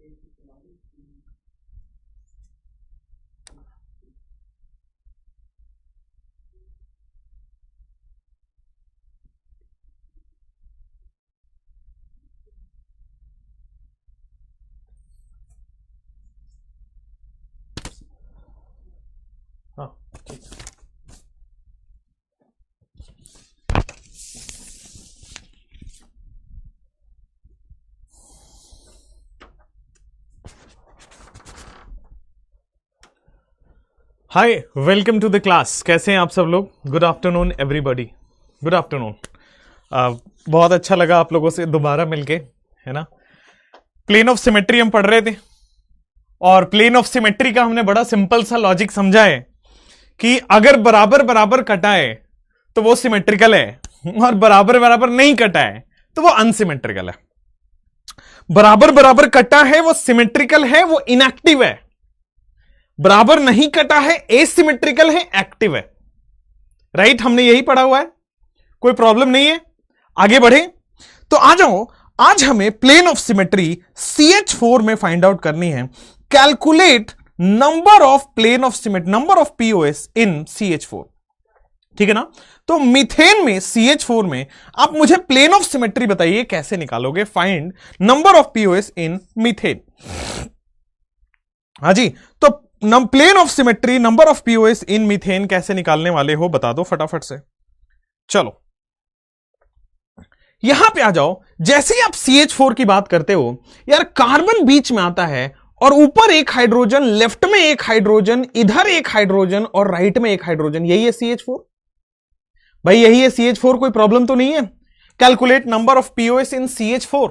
हाँ ठीक। हाय, welcome to the class. कैसे हैं आप सब लोग? Good afternoon everybody, good afternoon. बहुत अच्छा लगा आप लोगों से दोबारा मिलके, है ना। प्लेन ऑफ सिमेट्री हम पढ़ रहे थे और प्लेन ऑफ सिमेट्री का हमने बड़ा सिंपल सा लॉजिक समझा है कि अगर बराबर बराबर कटा है तो वो सिमेट्रिकल है और बराबर बराबर नहीं कटा है तो वो अनसिमेट्रिकल है। बराबर बराबर कटा है वो सिमेट्रिकल है, वो इनएक्टिव है। बराबर नहीं कटा है एसिमेट्रिकल है, एक्टिव है। राइट, हमने यही पढ़ा हुआ है, कोई प्रॉब्लम नहीं है। आगे बढ़े तो आ जाओ, आज हमें प्लेन ऑफ सिमेट्री CH4 में फाइंड आउट करनी है। Calculate number of plane of symmetry, number of POS in CH4। ठीक है ना। तो मीथेन में CH4 में आप मुझे प्लेन ऑफ सिमेट्री बताइए कैसे निकालोगे। Find number of POS in methane. हाँ जी, तो plane of symmetry number of POS in methane कैसे निकालने वाले हो बता दो फटाफट से। चलो यहां पे आ जाओ। जैसे ही आप CH4 की बात करते हो यार, कार्बन बीच में आता है और ऊपर एक हाइड्रोजन, लेफ्ट में एक हाइड्रोजन, इधर एक हाइड्रोजन और राइट में एक हाइड्रोजन। यही है CH4 भाई, यही है CH4। कोई प्रॉब्लम तो नहीं है। Calculate number of POS in CH4।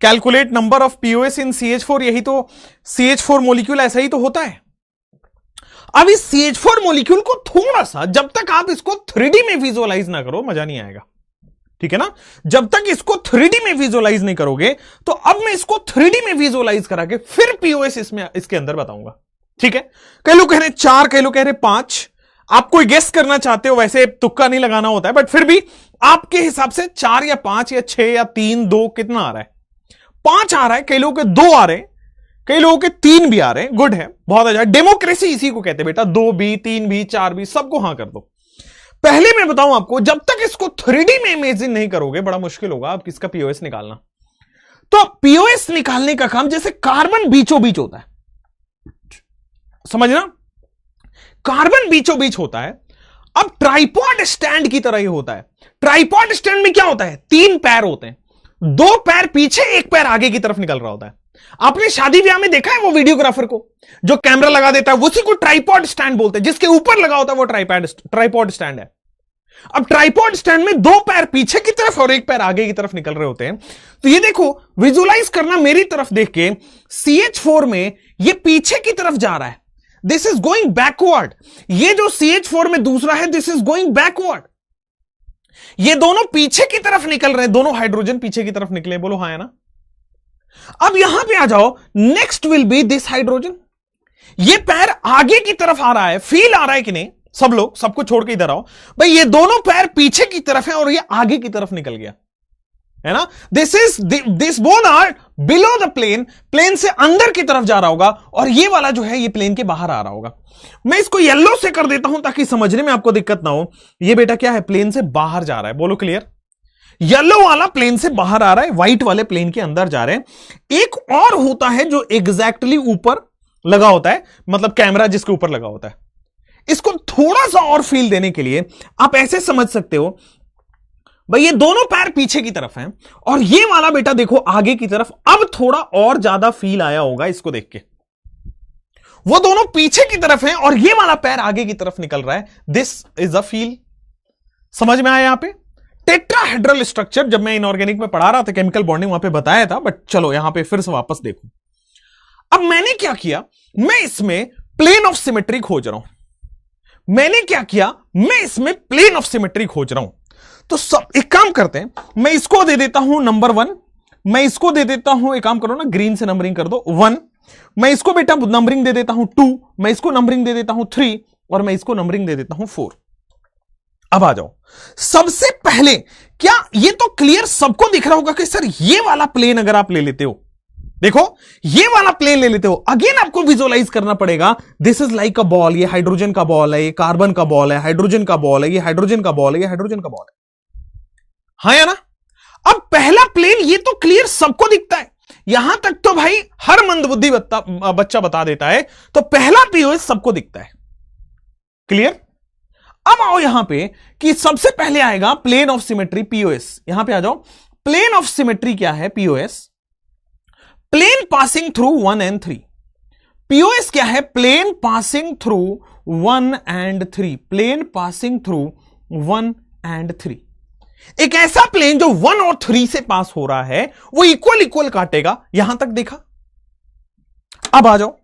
Calculate number of POS in CH4। यही तो CH4 मॉलिक्यूल ऐसा ही तो होता है। अब इस CH4 मॉलिक्यूल को थोड़ा सा, जब तक आप इसको 3D में विजुअलाइज ना करो मजा नहीं आएगा। ठीक है ना। जब तक इसको 3D में विजुअलाइज नहीं करोगे तो अब मैं इसको 3D में विजुअलाइज करा के फिर POS इसमें इसके अंदर बताऊंगा। ठीक है। कई लोग कह रहे 4, कई लोग कह रहे 5। आप कोई गेस करना चाहते हो, वैसे तुक्का नहीं लगाना होता है, बट फिर भी आपके हिसाब से 4 या 5 या 6 या 3, 2 कितना आ रहा है? 5 आ रहा है। कई लोगों के 2 आ रहे हैं, कई लोगों के 3 भी आ रहे हैं। गुड है, बहुत अच्छा। डेमोक्रेसी इसी को कहते हैं बेटा। 2 भी, 3 भी, 4 भी, सबको हां कर दो। पहले मैं बताऊं आपको, जब तक इसको 3D में इमेजिन नहीं करोगे बड़ा मुश्किल होगा आप किसका POS निकालना। तो POS निकालने का काम जैसे कार्बन बीचों बीच होता है, समझना। कार्बन बीचों बीच होता है। अब ट्राइपॉड स्टैंड की तरह ही होता है। ट्राइपॉड स्टैंड में क्या होता है? 3 पैर होते हैं, 2 पैर पीछे, 1 पैर आगे की तरफ निकल रहा होता है। आपने शादी ब्याह में देखा है वो वीडियोग्राफर को जो कैमरा लगा देता है, उसी को ट्राइपॉड स्टैंड बोलते हैं। जिसके ऊपर लगा होता है वो ट्राइपॉड स्टैंड है। अब ट्राइपॉड स्टैंड में 2 पैर पीछे की तरफ और 1 पैर आगे की तरफ निकल रहे होते हैं। तो ये देखो, विजुअलाइज करना मेरी तरफ देख के, CH4 में ये पीछे की तरफ जा रहा है, दिस इज गोइंग बैकवर्ड। ये जो CH4 में दूसरा है, दिस इज गोइंग बैकवर्ड। ये दोनों पीछे की तरफ निकल रहे हैं, दोनों हाइड्रोजन पीछे की तरफ निकले। बोलो हाँ है ना। अब यहां पे आ जाओ, next will be this hydrogen. ये पैर आगे की तरफ आ रहा है, फील आ रहा है कि नहीं? सब लोग, सबको छोड़ के इधर आओ भाई। ये दोनों पैर पीछे की तरफ है और ये आगे की तरफ निकल गया, है ना। This bond are below the plane, plane से अंदर की तरफ जा रहा होगा और ये वाला जो है ये प्लेन के बाहर आ रहा होगा। मैं इसको येलो से कर देता हूं ताकि समझने में आपको दिक्कत ना हो। ये बेटा क्या है? प्लेन से बाहर जा रहा है। बोलो क्लियर। येलो वाला प्लेन से बाहर आ रहा है, व्हाइट वाले प्लेन के अंदर जा रहे हैं। एक और होता है जो एग्जैक्टली ऊपर लगा होता है, मतलब कैमरा जिसके ऊपर लगा होता है। इसको थोड़ा सा और फील देने के लिए आप ऐसे समझ सकते हो भाई, ये दोनों पैर पीछे की तरफ हैं और ये वाला बेटा देखो आगे की तरफ। अब थोड़ा और ज्यादा फील आया होगा इसको देख के। वो दोनों पीछे की तरफ हैं और ये वाला पैर आगे की तरफ निकल रहा है। This is a feel. समझ में आया? यहां पे टेट्राहेड्रल स्ट्रक्चर जब मैं इनऑर्गेनिक में पढ़ा रहा था, केमिकल बॉन्डिंग वहां पे बताया था, बट चलो यहां पे फिर से वापस देखो। अब मैंने क्या किया, मैं इसमें प्लेन ऑफ सिमेट्री खोज रहा हूं। मैंने क्या किया, मैं इसमें प्लेन ऑफ सिमेट्री खोज रहा हूं। तो सब एक काम करते हैं, मैं इसको दे देता हूं नंबर 1, मैं इसको दे देता हूं, एक काम करो ना, ग्रीन से नंबरिंग कर दो 1, मैं इसको बेटा नंबरिंग दे देता हूं 2, मैं इसको नंबरिंग दे देता हूं 3 और मैं इसको नंबरिंग दे देता हूं 4। अब आ जाओ, सबसे पहले क्या ये तो क्लियर सबको दिख रहा होगा कि सर ये वाला प्लेन अगर आप ले लेते हो, देखो ये वाला प्लेन ले लेते हो, अगेन आपको विजुअलाइज करना पड़ेगा, this is like a ball, ये हाइड्रोजन का बॉल है, ये कार्बन का बॉल है, हाइड्रोजन का बॉल है, ये हाइड्रोजन का बॉल है, ये हाइड्रोजन का बॉल है, हाँ या ना। अब पहला प्लेन ये तो क्लियर सबको दिखता है, यहां तक तो भाई हर मंदबुद्धि बच्चा बता देता है, तो पहला पीओएस सबको दिखता है, क्लियर। अब आओ यहां पे कि सबसे पहले आएगा प्लेन ऑफ सिमेट्री पीओएस, यहां पे आ जाओ। प्लेन ऑफ सिमेट्री क्या है? POS, plane passing through 1 and 3। POS क्या है? Plane passing through 1 and 3, plane passing through 1 and 3। एक ऐसा प्लेन जो 1 और 3 से पास हो रहा है, वो इक्वल इक्वल काटेगा, यहां तक देखा। अब आ जाओ,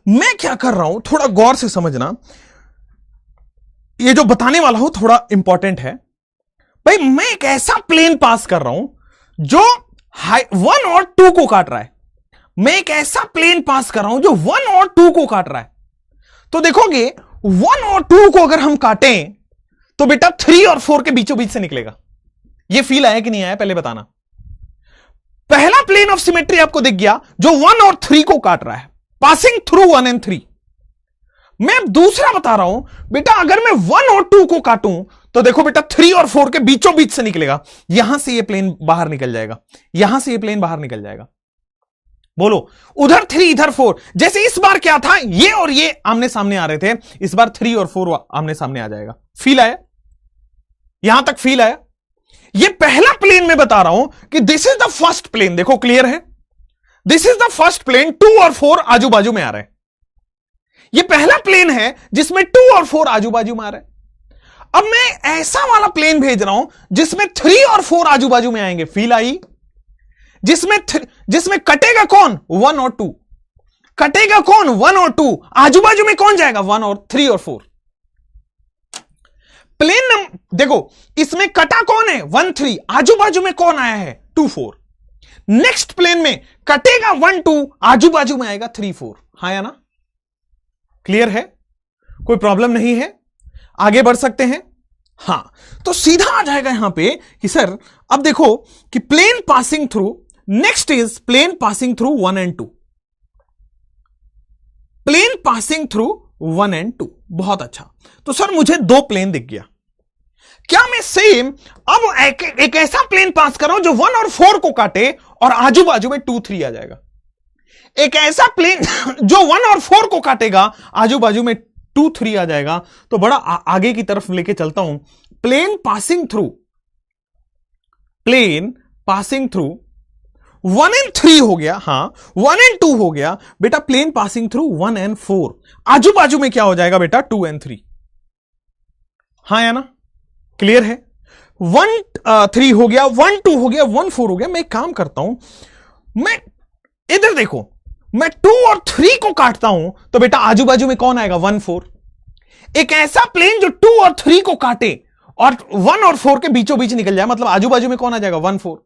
मैं क्या कर रहा हूं थोड़ा गौर से समझना, ये जो बताने वाला हूं थोड़ा इंपॉर्टेंट है भाई। मैं एक ऐसा प्लेन पास कर रहा हूं जो 1 और 2 को काट रहा है, मैं एक ऐसा प्लेन पास कर रहा हूं जो 1 और 2 को काट रहा है। तो देखोगे 1 और 2 को अगर हम काटें तो बेटा 3 और 4 के बीचों बीच से निकलेगा। यह फील आया कि नहीं आया पहले बताना। पहला प्लेन ऑफ सिमेट्री आपको दिख गया जो 1 और 3 को काट रहा है, पासिंग थ्रू 1 and 3। मैं दूसरा बता रहा हूं बेटा, अगर मैं 1 और 2 को काटूं तो देखो बेटा 3 और 4 के बीचों बीच से निकलेगा, यहां से ये प्लेन बाहर निकल जाएगा, यहां से ये प्लेन बाहर निकल जाएगा। बोलो, उधर 3 इधर 4, जैसे इस बार क्या था, ये और ये आमने सामने आ रहे थे, इस बार 3 और 4 आमने सामने आ जाएगा। फील आया? यहां तक फील आया? ये पहला प्लेन मैं बता रहा हूं कि this is the first plane, देखो क्लियर है, this is the first plane, 2 और 4 आजू बाजू में आ रहे हैं। ये पहला प्लेन है जिसमें 2 और 4 आजू बाजू में आ रहे हैं। अब मैं ऐसा वाला प्लेन भेज रहा हूं जिसमें 3 और 4 आजू बाजू में आएंगे, फील आई? जिसमें कटेगा कौन? 1 और 2। कटेगा कौन? 1 और 2। आजू बाजू में कौन जाएगा? 1 और 3 और 4। प्लेन नंबर देखो, इसमें कटा कौन है? 1 3। आजू बाजू में कौन आया है? 2 4। नेक्स्ट प्लेन में कटेगा 1 2, आजू बाजू में आएगा 3 4। हाँ या ना? क्लियर है? कोई प्रॉब्लम नहीं है? आगे बढ़ सकते हैं? हां, तो सीधा आ जाएगा यहां पे कि सर अब देखो कि plane passing through, next is plane passing through 1 and 2। Plane passing through 1 and 2, बहुत अच्छा। तो सर मुझे 2 प्लेन दिख गया, क्या मैं सेम अब एक ऐसा प्लेन पास कर रहा हूं जो 1 और 4 को काटे और आजू बाजू में 2 3 आ जाएगा? एक ऐसा प्लेन जो 1 और 4 को काटेगा, आजू बाजू में 2 3 आ जाएगा। तो बड़ा आगे की तरफ लेके चलता हूं, प्लेन पासिंग थ्रू 1 and 3 हो गया, हां 1 and 2 हो गया बेटा। प्लेन पासिंग थ्रू 1 and 4, आजू बाजू में क्या हो जाएगा बेटा? 2 and 3। हाँ या ना? क्लियर है? 1 3 हो गया, 1 2 हो गया, 1 4 हो गया। मैं एक काम करता हूं, मैं इधर देखो, मैं 2 और 3 को काटता हूं तो बेटा आजू बाजू में कौन आएगा? 1 4। एक ऐसा प्लेन जो 2 और 3 को काटे और 1 और 4 के बीचों बीच निकल जाए, मतलब आजू बाजू में कौन आ जाएगा? 1 4।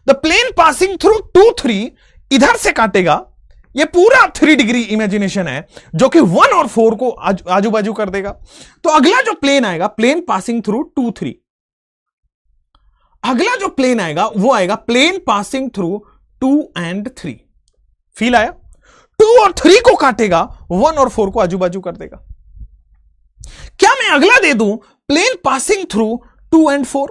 द प्लेन पासिंग थ्रू 2 3 इधर से काटेगा, ये पूरा 3 डिग्री इमेजिनेशन है जो कि 1 और 4 को आजू बाजू कर देगा। तो अगला जो प्लेन आएगा, प्लेन पासिंग थ्रू 2 3, अगला जो प्लेन आएगा वो आएगा plane passing through 2 and 3। Feel आया? 2 और 3 को काटेगा, 1 और 4 को आजू बाजू कर देगा। क्या मैं अगला दे दूं प्लेन पासिंग थ्रू 2 and 4?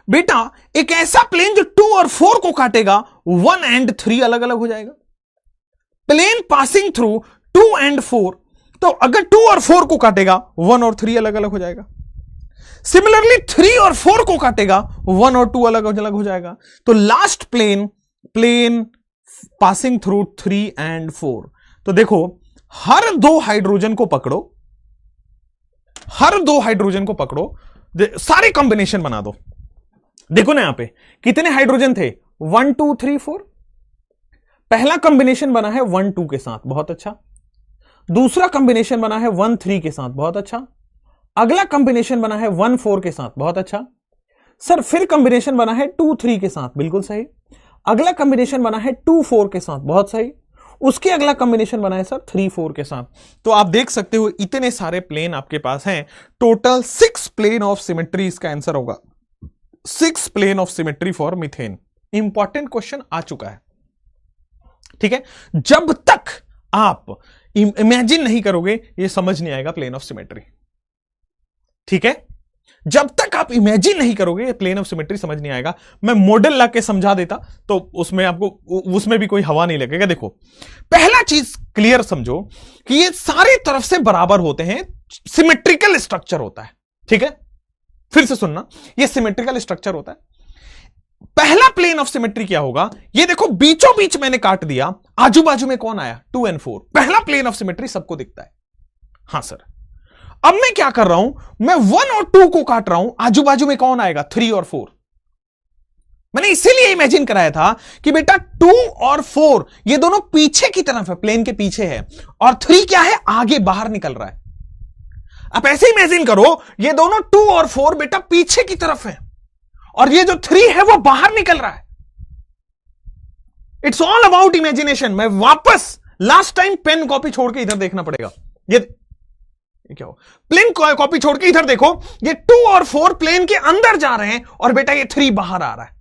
बेटा एक ऐसा प्लेन जो 2 और 4 को काटेगा, 1 and 3 अलग अलग हो जाएगा। प्लेन पासिंग थ्रू 2 and 4, तो अगर 2 और 4 को काटेगा, 1 और 3 अलग अलग हो जाएगा। सिमिलरली 3 और 4 को काटेगा, 1 और 2 अलग अलग हो जाएगा। तो last plane passing through 3 and 4। तो देखो हर 2 हाइड्रोजन को पकड़ो, हर 2 हाइड्रोजन को पकड़ो, सारे कॉम्बिनेशन बना दो। देखो ना यहां पे कितने हाइड्रोजन थे? 1 2 3 4। पहला कॉम्बिनेशन बना है 1 2 के साथ, बहुत अच्छा। दूसरा कॉम्बिनेशन बना है 1 3 के साथ, बहुत अच्छा। अगला कॉम्बिनेशन बना है 1 4 के साथ, बहुत अच्छा। सर फिर कॉम्बिनेशन बना है 2 3 के साथ, बिल्कुल सही। अगला कॉम्बिनेशन बना है 2 4 के साथ, बहुत सही। उसके अगला कॉम्बिनेशन बना है सर 3 4 के साथ। तो आप देख सकते हो इतने सारे प्लेन आपके पास हैं। टोटल 6 प्लेन ऑफ सिमेट्री इसका आंसर होगा। 6 plane of symmetry for methane. Important question आ चुका है। ठीक है, जब तक आप इमेजिन नहीं करोगे ये समझ नहीं आएगा प्लेन ऑफ सिमेट्री। ठीक है, जब तक आप इमेजिन नहीं करोगे ये प्लेन ऑफ सिमेट्री समझ नहीं आएगा। मैं मॉडल ला के समझा देता तो उसमें आपको उसमें भी कोई हवा नहीं लगेगा। देखो, पहला चीज क्लियर समझो कि ये सारी तरफ से बराबर होते हैं, सिमेट्रिकल स्ट्रक्चर होता है। ठीक है, फिर से सुनना, ये सिमेट्रिकल स्ट्रक्चर होता है। पहला प्लेन ऑफ सिमेट्री क्या होगा, ये देखो बीचों बीच मैंने काट दिया, आजू बाजू में कौन आया, 2 और 4। पहला प्लेन ऑफ सिमेट्री सबको दिखता है। हां सर, अब मैं क्या कर रहा हूं, मैं 1 और 2 को काट रहा हूं, आजू बाजू में कौन आएगा, 3 और 4। मैंने इसीलिए इमेजिन कराया था कि बेटा 2 और 4 ये दोनों पीछे की तरफ है, प्लेन के पीछे है, और 3 क्या है, आगे बाहर निकल रहा है। आप ऐसे इमेजिन करो, ये दोनों 2 और 4 बेटा पीछे की तरफ है, और ये जो 3 है वो बाहर निकल रहा है। It's all about imagination. मैं वापस लास्ट टाइम पेन कॉपी छोड़ के इधर देखना पड़ेगा। ये क्या हो, प्लेन कॉपी छोड़ के इधर देखो, ये 2 और 4 प्लेन के अंदर जा रहे हैं, और बेटा ये 3 बाहर आ रहा है।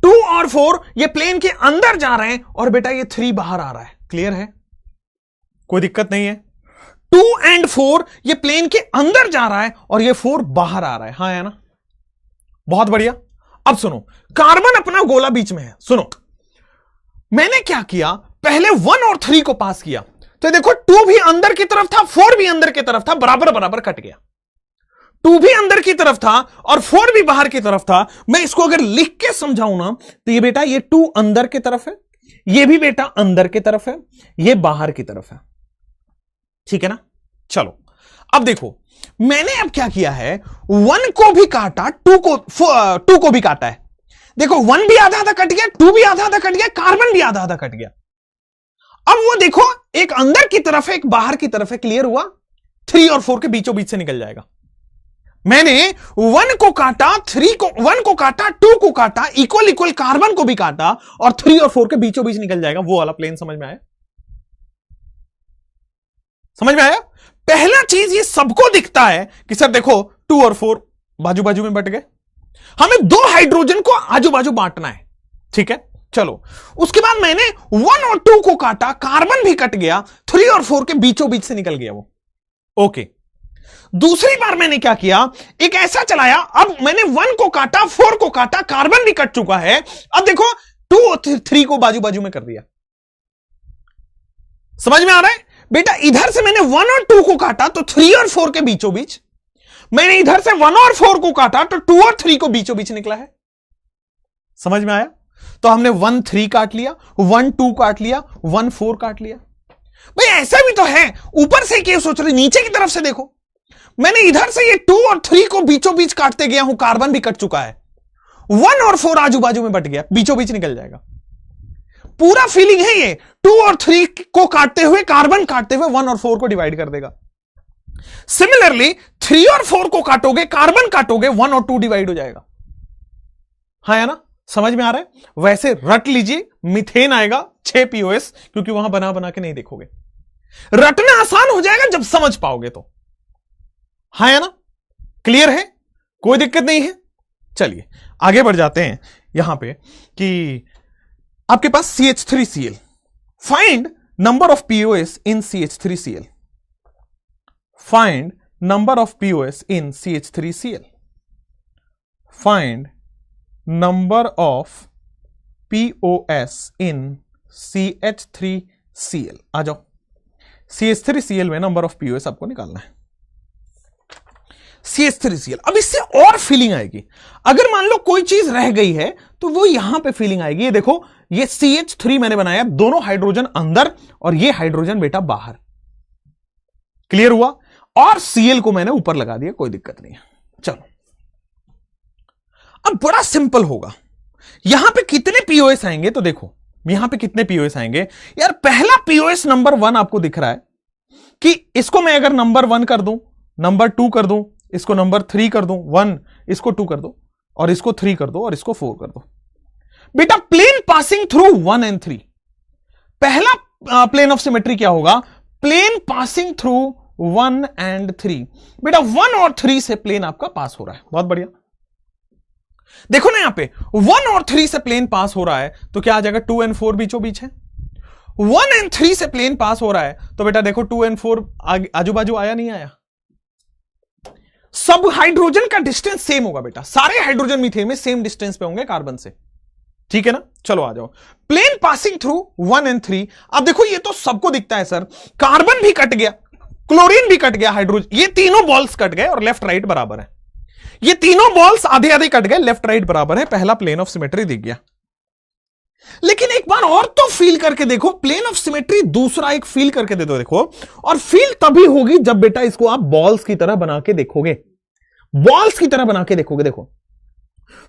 2 और 4 ये प्लेन के अंदर जा रहे हैं, और बेटा ये 3 बाहर आ रहा है। क्लियर है, कोई दिक्कत नहीं है। 2 और 4 ये प्लेन के अंदर जा रहा है, और ये 4 बाहर आ रहा है। हाँ है ना, बहुत बढ़िया। अब सुनो, कार्बन अपना गोला बीच में है। सुनो, मैंने क्या किया, पहले 1 और 3 को पास किया, तो देखो 2 भी अंदर की तरफ था, 4 भी अंदर की तरफ था, बराबर बराबर कट गया। 2 भी अंदर की तरफ था और 4 भी बाहर की तरफ था। मैं इसको अगर लिख के समझाऊं ना, तो ये बेटा ये 2 अंदर की तरफ है, ये भी बेटा अंदर की तरफ है, ये बाहर की तरफ है। ठीक है ना, चलो अब देखो, मैंने अब क्या किया है, 1 को भी काटा, 2 को भी काटा है। देखो 1 भी आधा आधा कट गया, 2 भी आधा आधा कट गया, कार्बन भी आधा आधा कट गया। अब वो देखो, एक अंदर की तरफ है, एक बाहर की तरफ है। क्लियर हुआ, 3 और 4 के बीचों बीच से निकल जाएगा। मैंने 1 को काटा, 1 को काटा, 2 को काटा, इक्वल इक्वल कार्बन को भी काटा, और 3 और 4 के बीचों बीच निकल जाएगा। वो वाला प्लेन समझ में आया, समझ में आया। पहला चीज ये सबको दिखता है कि सर देखो 2 और 4 बाजू बाजू में बट गए, हमें 2 हाइड्रोजन को आजू बाजू बांटना है। ठीक है, चलो उसके बाद मैंने 1 और 2 को काटा, कार्बन भी कट गया, 3 और 4 के बीचों बीच से निकल गया वो। ओके, दूसरी बार मैंने क्या किया, एक ऐसा चलाया, अब मैंने 1 को काटा, 4 को काटा, कार्बन भी कट चुका है। अब देखो 2 और 3 को बाजू बाजू में कर दिया। समझ में आ रहा है बेटा, इधर से मैंने 1 और 2 को काटा तो 3 और 4 के बीचों बीच, मैंने इधर से 1 और 4 को काटा तो 2 और 3 को बीचों बीच निकला है। समझ में आया, तो हमने 1 3 काट लिया, 1 2 काट लिया, 1 4 काट लिया। भाई ऐसा भी तो है, ऊपर से क्या सोच रहे, नीचे की तरफ से देखो, मैंने इधर से ये 2 और 3 को बीचों बीच काटते गया हूं, कार्बन भी कट चुका है, 1 और 4 आजू बाजू में बट गया, बीचों बीच निकल जाएगा। पूरा फीलिंग है ये, 2 और 3 को काटते हुए, कार्बन काटते हुए 1 और 4 को डिवाइड कर देगा। सिमिलरली 3 और 4 को काटोगे, कार्बन काटोगे, 1 और 2 डिवाइड हो जाएगा। हाँ है ना, समझ में आ रहा है। वैसे रट लीजिए, मीथेन आएगा 6 POS, क्योंकि वहां बना बना के नहीं देखोगे। रटना आसान हो जाएगा जब समझ पाओगे तो। हाँ है ना, क्लियर है, कोई दिक्कत नहीं है। चलिए आगे बढ़ जाते हैं यहां पे कि आपके पास CH3Cl, find number of POS in CH3Cl, find number of POS in CH3Cl, find number of POS in CH3Cl। आ जाओ, CH3Cl में नंबर ऑफ POS आपको निकालना है। CH3Cl, अब इससे और फीलिंग आएगी। अगर मान लो कोई चीज रह गई है तो वो यहां पे फीलिंग आएगी। ये देखो, ये CH3 मैंने बनाया, दोनों हाइड्रोजन अंदर और ये हाइड्रोजन बेटा बाहर। क्लियर हुआ, और Cl को मैंने ऊपर लगा दिया, कोई दिक्कत नहीं है। चलो अब बड़ा सिंपल होगा, यहां पे कितने POS आएंगे, तो देखो यहां पे कितने POS आएंगे यार। पहला POS नंबर 1 आपको दिख रहा है कि इसको मैं अगर नंबर 1 कर दूं, नंबर 2 कर दूं, इसको नंबर 3 कर दूं, 1, इसको 2 कर दो, और इसको 3 कर दो, और इसको 4 कर दो। बेटा प्लेन पासिंग थ्रू 1 और 3, पहला प्लेन ऑफ सिमेट्री क्या होगा, प्लेन पासिंग थ्रू 1 और 3। बेटा 1 और 3 से प्लेन आपका पास हो रहा है, बहुत बढ़िया। देखो ना यहां पे 1 और 3 से प्लेन पास हो रहा है तो क्या आ जाएगा, 2 एंड 4 बीचों बीच है। 1 एंड 3 से प्लेन पास हो रहा है तो बेटा देखो 2 एंड 4 आजू बाजू आया नहीं आया। सब हाइड्रोजन का डिस्टेंस सेम होगा बेटा, सारे हाइड्रोजन मीथेन में सेम डिस्टेंस पे होंगे कार्बन से, ठीक है ना। चलो आ जाओ, प्लेन पासिंग थ्रू 1 एंड 3। अब देखो ये तो सबको दिखता है सर, कार्बन भी कट गया, क्लोरीन भी कट गया, हाइड्रोजन, ये तीनों बॉल्स कट गए और लेफ्ट राइट बराबर है। ये तीनों बॉल्स आधे आधे कट गए, लेफ्ट राइट बराबर है, पहला प्लेन ऑफ सिमेट्री दिख गया। लेकिन एक बार और तो फील करके देखो, प्लेन ऑफ सिमेट्री दूसरा एक फील करके दे दो देखो, और फील तभी होगी जब बेटा इसको आप बॉल्स की तरह बना के देखोगे, बॉल्स की तरह बना के देखोगे। देखो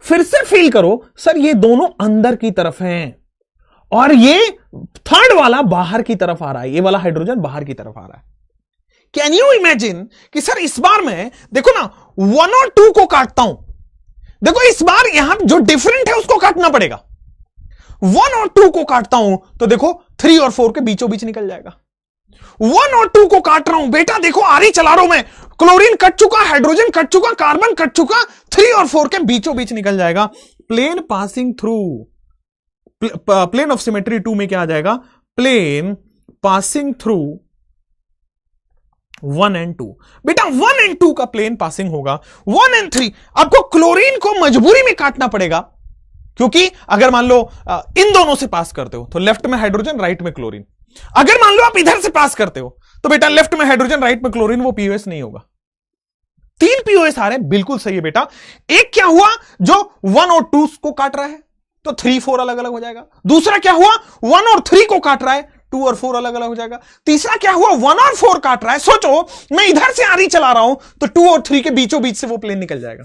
फिर से फील करो, सर ये दोनों अंदर की तरफ हैं और ये थर्ड वाला बाहर की तरफ आ रहा है, ये वाला हाइड्रोजन बाहर की तरफ आ रहा है। कैन यू इमेजिन कि सर इस बार मैं देखो ना 1 और 2 को काटता हूं, देखो इस बार यहां जो डिफरेंट है उसको काटना पड़ेगा। 1 और 2 को काटता हूं तो देखो 3 और 4 के बीचों बीच निकल जाएगा। 1 और 2 को काट रहा हूं बेटा, देखो आरी चला रहा हूं मैं, क्लोरीन कट चुका, हाइड्रोजन कट चुका, कार्बन कट चुका, 3 और 4 के बीचों बीच निकल जाएगा। Plane passing through, plane of symmetry 2 में क्या आ जाएगा, प्लेन पासिंग थ्रू 1 एंड 2। बेटा 1 एंड 2 का प्लेन पासिंग होगा, 1 एंड 3 आपको क्लोरीन को मजबूरी में काटना पड़ेगा, क्योंकि अगर मान लो इन दोनों से पास करते हो तो लेफ्ट में हाइड्रोजन राइट में क्लोरीन, अगर मान लो आप इधर से पास करते हो तो बेटा लेफ्ट में हाइड्रोजन राइट में क्लोरीन, वो पीओएस नहीं होगा। 3 पीओएस आ रहे हैं, बिल्कुल सही है बेटा। एक क्या हुआ, जो 1 और 2 को काट रहा है तो 3 4 अलग अलग हो जाएगा। दूसरा क्या हुआ, 1 और 3 को काट रहा है, 2 और 4 अलग अलग हो जाएगा। तीसरा क्या हुआ, 1 और 4 काट रहा है, सोचो मैं इधर से आरी चला रहा हूं तो 2 और 3 के बीचों बीच से वो प्लेन निकल जाएगा।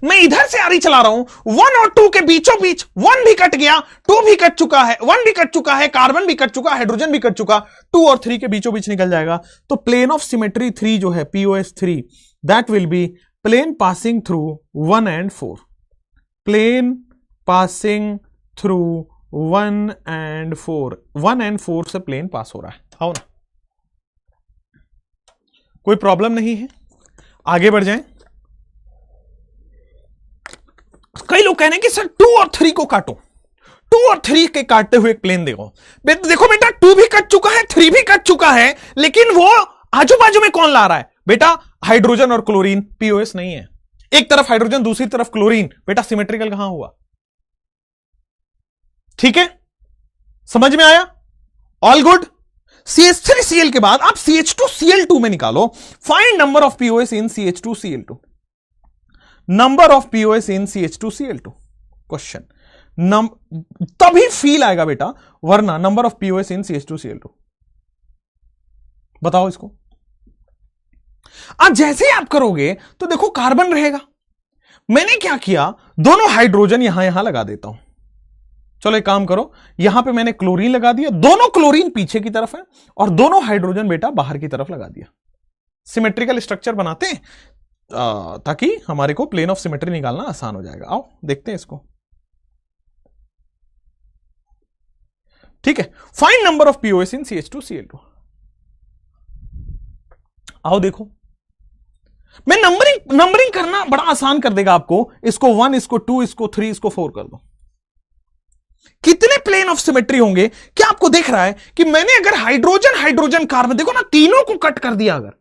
मैं इधर से आरी चला रहा हूं, 1 और 2 के बीचों बीच 1 भी कट गया, 2 भी कट चुका है, 1 भी कट चुका है, कार्बन भी कट चुका, हाइड्रोजन भी कट चुका, 2 और 3 के बीचों बीच निकल जाएगा। तो प्लेन ऑफ सिमेट्री 3 जो है POS3, that will be plane passing through 1 and 4। Plane passing through 1 and 4, 1 and 4 से प्लेन पास हो रहा है, आओ ना, कोई प्रॉब्लम नहीं है, आगे बढ़ जाएं। कई लोग कह रहे हैं कि सर 2 और 3 को काटो, 2 और 3 के काटते हुए एक प्लेन देखो। देखो बेटा 2 भी कट चुका है, 3 भी कट चुका है, लेकिन वो आजू बाजू में कौन ला रहा है बेटा, हाइड्रोजन और क्लोरीन, पीओएस नहीं है। एक तरफ हाइड्रोजन दूसरी तरफ क्लोरीन, बेटा सिमेट्रिकल कहां हुआ, ठीक है, समझ में आया, ऑल गुड। CH3Cl के बाद आप CH2Cl2 में निकालो, find number of POS in CH2Cl2, number of POS in CH2Cl2 question, तभी फील आएगा बेटा, वरना number of POS in CH2Cl2 बताओ इसको। अब जैसे आप करोगे तो देखो कार्बन रहेगा, मैंने क्या किया, दोनों हाइड्रोजन यहां लगा देता हूं। चलो एक काम करो, यहां पे मैंने क्लोरीन लगा दिया, दोनों क्लोरीन पीछे की तरफ है और दोनों हाइड्रोजन बेटा बाहर की तरफ लगा दिया। सिमेट्रिकल स्ट्रक्चर बनाते हैं ताकि हमारे को प्लेन ऑफ सिमेट्री निकालना आसान हो जाएगा। आओ देखते हैं इसको, ठीक है। Find number of POS in CH2Cl2, आओ देखो, मैं नंबरिंग करना बड़ा आसान कर देगा आपको। इसको 1, इसको 2, इसको 3, इसको 4 कर दो। कितने प्लेन ऑफ सिमेट्री होंगे, क्या आपको देख रहा है कि मैंने अगर हाइड्रोजन कार्बन, देखो ना तीनों को कट कर दिया, अगर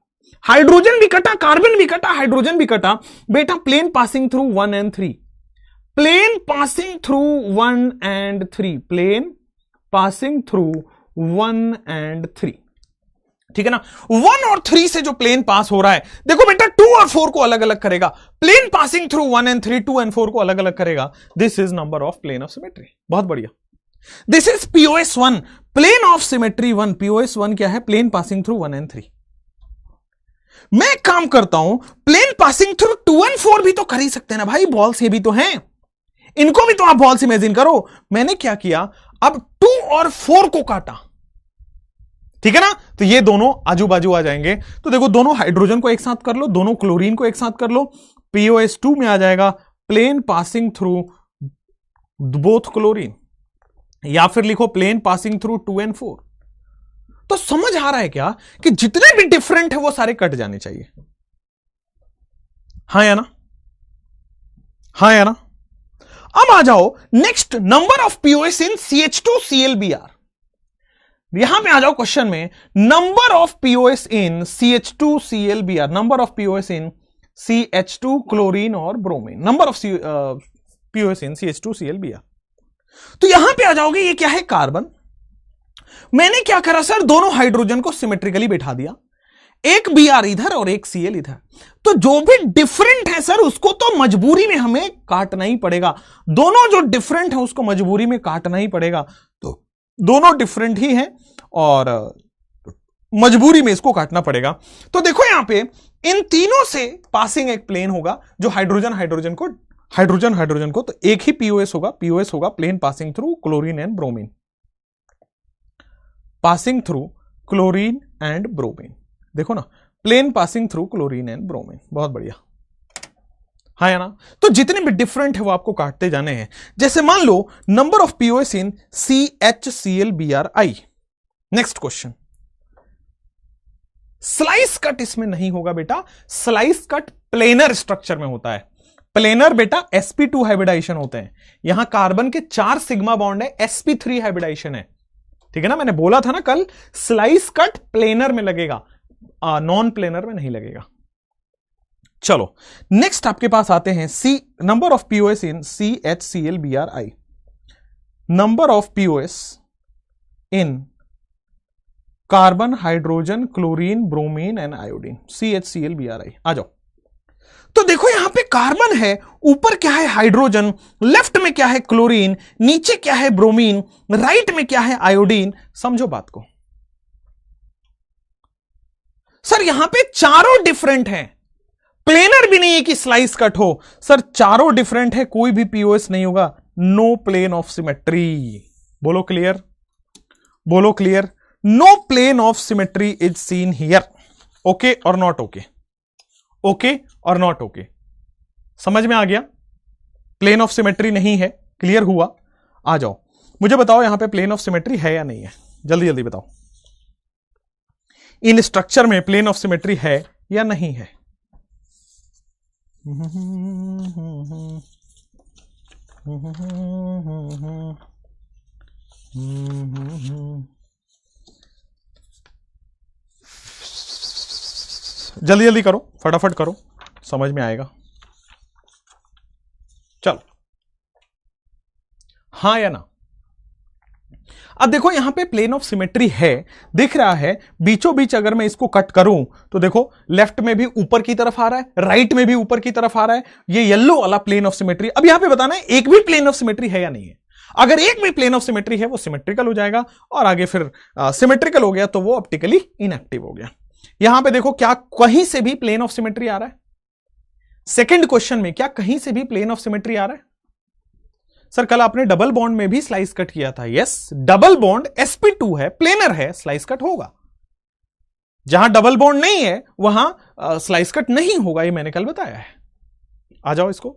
हाइड्रोजन भी कटा, कार्बन भी कटा, हाइड्रोजन भी कटा, बेटा plane passing through 1 and 3, plane passing through 1 and 3, plane passing through 1 and 3, ठीक है ना। 1 और 3 से जो प्लेन पास हो रहा है, देखो बेटा 2 और 4 को अलग अलग करेगा, plane passing through 1 and 3, 2 and 4 को अलग अलग करेगा। This is number of plane of symmetry, बहुत बढ़िया। दिस इज POS1, plane of symmetry 1, POS1 क्या है, प्लेन पासिंग थ्रू 1 एंड 3। मैं एक काम करता हूं, प्लेन पासिंग थ्रू 2 एंड 4 भी तो कर ही सकते हैं ना भाई, बॉल्स ये भी तो हैं, इनको भी तो आप बॉल्स इमेजिन करो। मैंने क्या किया, अब 2 और 4 को काटा, ठीक है ना, तो ये दोनों आजू बाजू आ जाएंगे। तो देखो दोनों हाइड्रोजन को एक साथ कर लो, दोनों क्लोरीन को एक साथ कर लो, POS2 में आ जाएगा plane passing through both chlorine, या फिर लिखो प्लेन पासिंग थ्रू 2 एंड 4। तो समझ आ रहा है क्या कि जितने भी डिफरेंट है वो सारे कट जाने चाहिए, हाँ या ना। हाँ या ना? अब आ जाओ next, number of POS in CH2Cl Br। यहां पे आ जाओ क्वेश्चन में, number of POS in CH2Cl Br, number of POS in CH2 chlorine और bromine, number of POS in CH2Cl Br। तो यहां पे आ जाओगे, ये क्या है? कार्बन। मैंने क्या करा सर, दोनों हाइड्रोजन को सिमेट्रिकली बैठा दिया, एक Br इधर और एक Cl इधर। तो जो भी डिफरेंट है सर उसको तो मजबूरी में हमें काटना ही पड़ेगा, दोनों जो डिफरेंट है उसको मजबूरी में काटना ही पड़ेगा। तो दोनों डिफरेंट ही हैं और मजबूरी में इसको काटना पड़ेगा। तो देखो यहां पे इन तीनों से पासिंग एक प्लेन होगा जो हाइड्रोजन हाइड्रोजन को, तो एक ही पीओएस होगा plane passing through chlorine and bromine, passing through chlorine and bromine. देखो ना, plane passing through chlorine and bromine, बहुत बढ़िया, हाँ या ना? तो जितने भी डिफरेंट है वो आपको काटते जाने हैं। जैसे मान लो number of POS in CHCl Bri। Next question, slice cut इसमें नहीं होगा बेटा, स्लाइस कट प्लेनर स्ट्रक्चर में होता है। प्लेनर बेटा sp2 हाइब्रिडाइजेशन होते हैं, यहां कार्बन के 4 सिग्मा बॉन्ड है, sp3 हाइब्रिडाइजेशन है, ठीक है ना? मैंने बोला था ना कल, स्लाइस कट प्लेनर में लगेगा, नॉन प्लेनर में नहीं लगेगा। चलो नेक्स्ट आपके पास आते हैं, number of POS in CHCl Bri, number of POS in carbon hydrogen chlorine bromine and iodine, CHCl Bri। आ जाओ, तो देखो यहां पे कार्बन है, ऊपर क्या है? हाइड्रोजन, लेफ्ट में क्या है? क्लोरीन, नीचे क्या है? ब्रोमीन, राइट में क्या है? आयोडीन। समझो बात को सर, यहां पे चारों डिफरेंट हैं, प्लेनर भी नहीं है कि स्लाइस कट हो सर, चारों डिफरेंट है, कोई भी पीओएस नहीं होगा, नो प्लेन ऑफ सिमेट्री। बोलो क्लियर, बोलो clear, no plane of symmetry is seen here. Okay और नॉट ओके, ओके और नॉट ओके, समझ में आ गया? प्लेन ऑफ सिमेट्री नहीं है, क्लियर हुआ? आ जाओ, मुझे बताओ यहां पे प्लेन ऑफ सिमेट्री है या नहीं है, जल्दी जल्दी बताओ। इन स्ट्रक्चर में प्लेन ऑफ सिमेट्री है या नहीं है? जल्दी जल्दी करो, फटाफट करो, समझ में आएगा। चलो, हाँ या ना? अब देखो यहां पे प्लेन ऑफ सिमेट्री है, दिख रहा है, बीचों बीच अगर मैं इसको कट करूं तो देखो लेफ्ट में भी ऊपर की तरफ आ रहा है, राइट में भी ऊपर की तरफ आ रहा है, ये येलो वाला प्लेन ऑफ सिमेट्री। अब यहां पे बताना है एक भी प्लेन ऑफ सिमेट्री है या नहीं है। अगर एक भी प्लेन ऑफ सिमेट्री है वो सिमेट्रिकल हो जाएगा, और आगे फिर सिमेट्रिकल हो गया तो वो ऑप्टिकली इनएक्टिव हो गया। यहां पे देखो क्या कहीं से भी प्लेन ऑफ सिमेट्री आ रहा है? सेकंड क्वेश्चन में क्या कहीं से भी प्लेन ऑफ सिमेट्री आ रहा है? सर कल आपने डबल बॉन्ड में भी स्लाइस कट किया था, यस, डबल बॉन्ड sp2 है, प्लेनर है, स्लाइस कट होगा। जहां डबल बॉन्ड नहीं है वहां स्लाइस कट नहीं होगा, ये मैंने कल बताया है। आ जाओ इसको,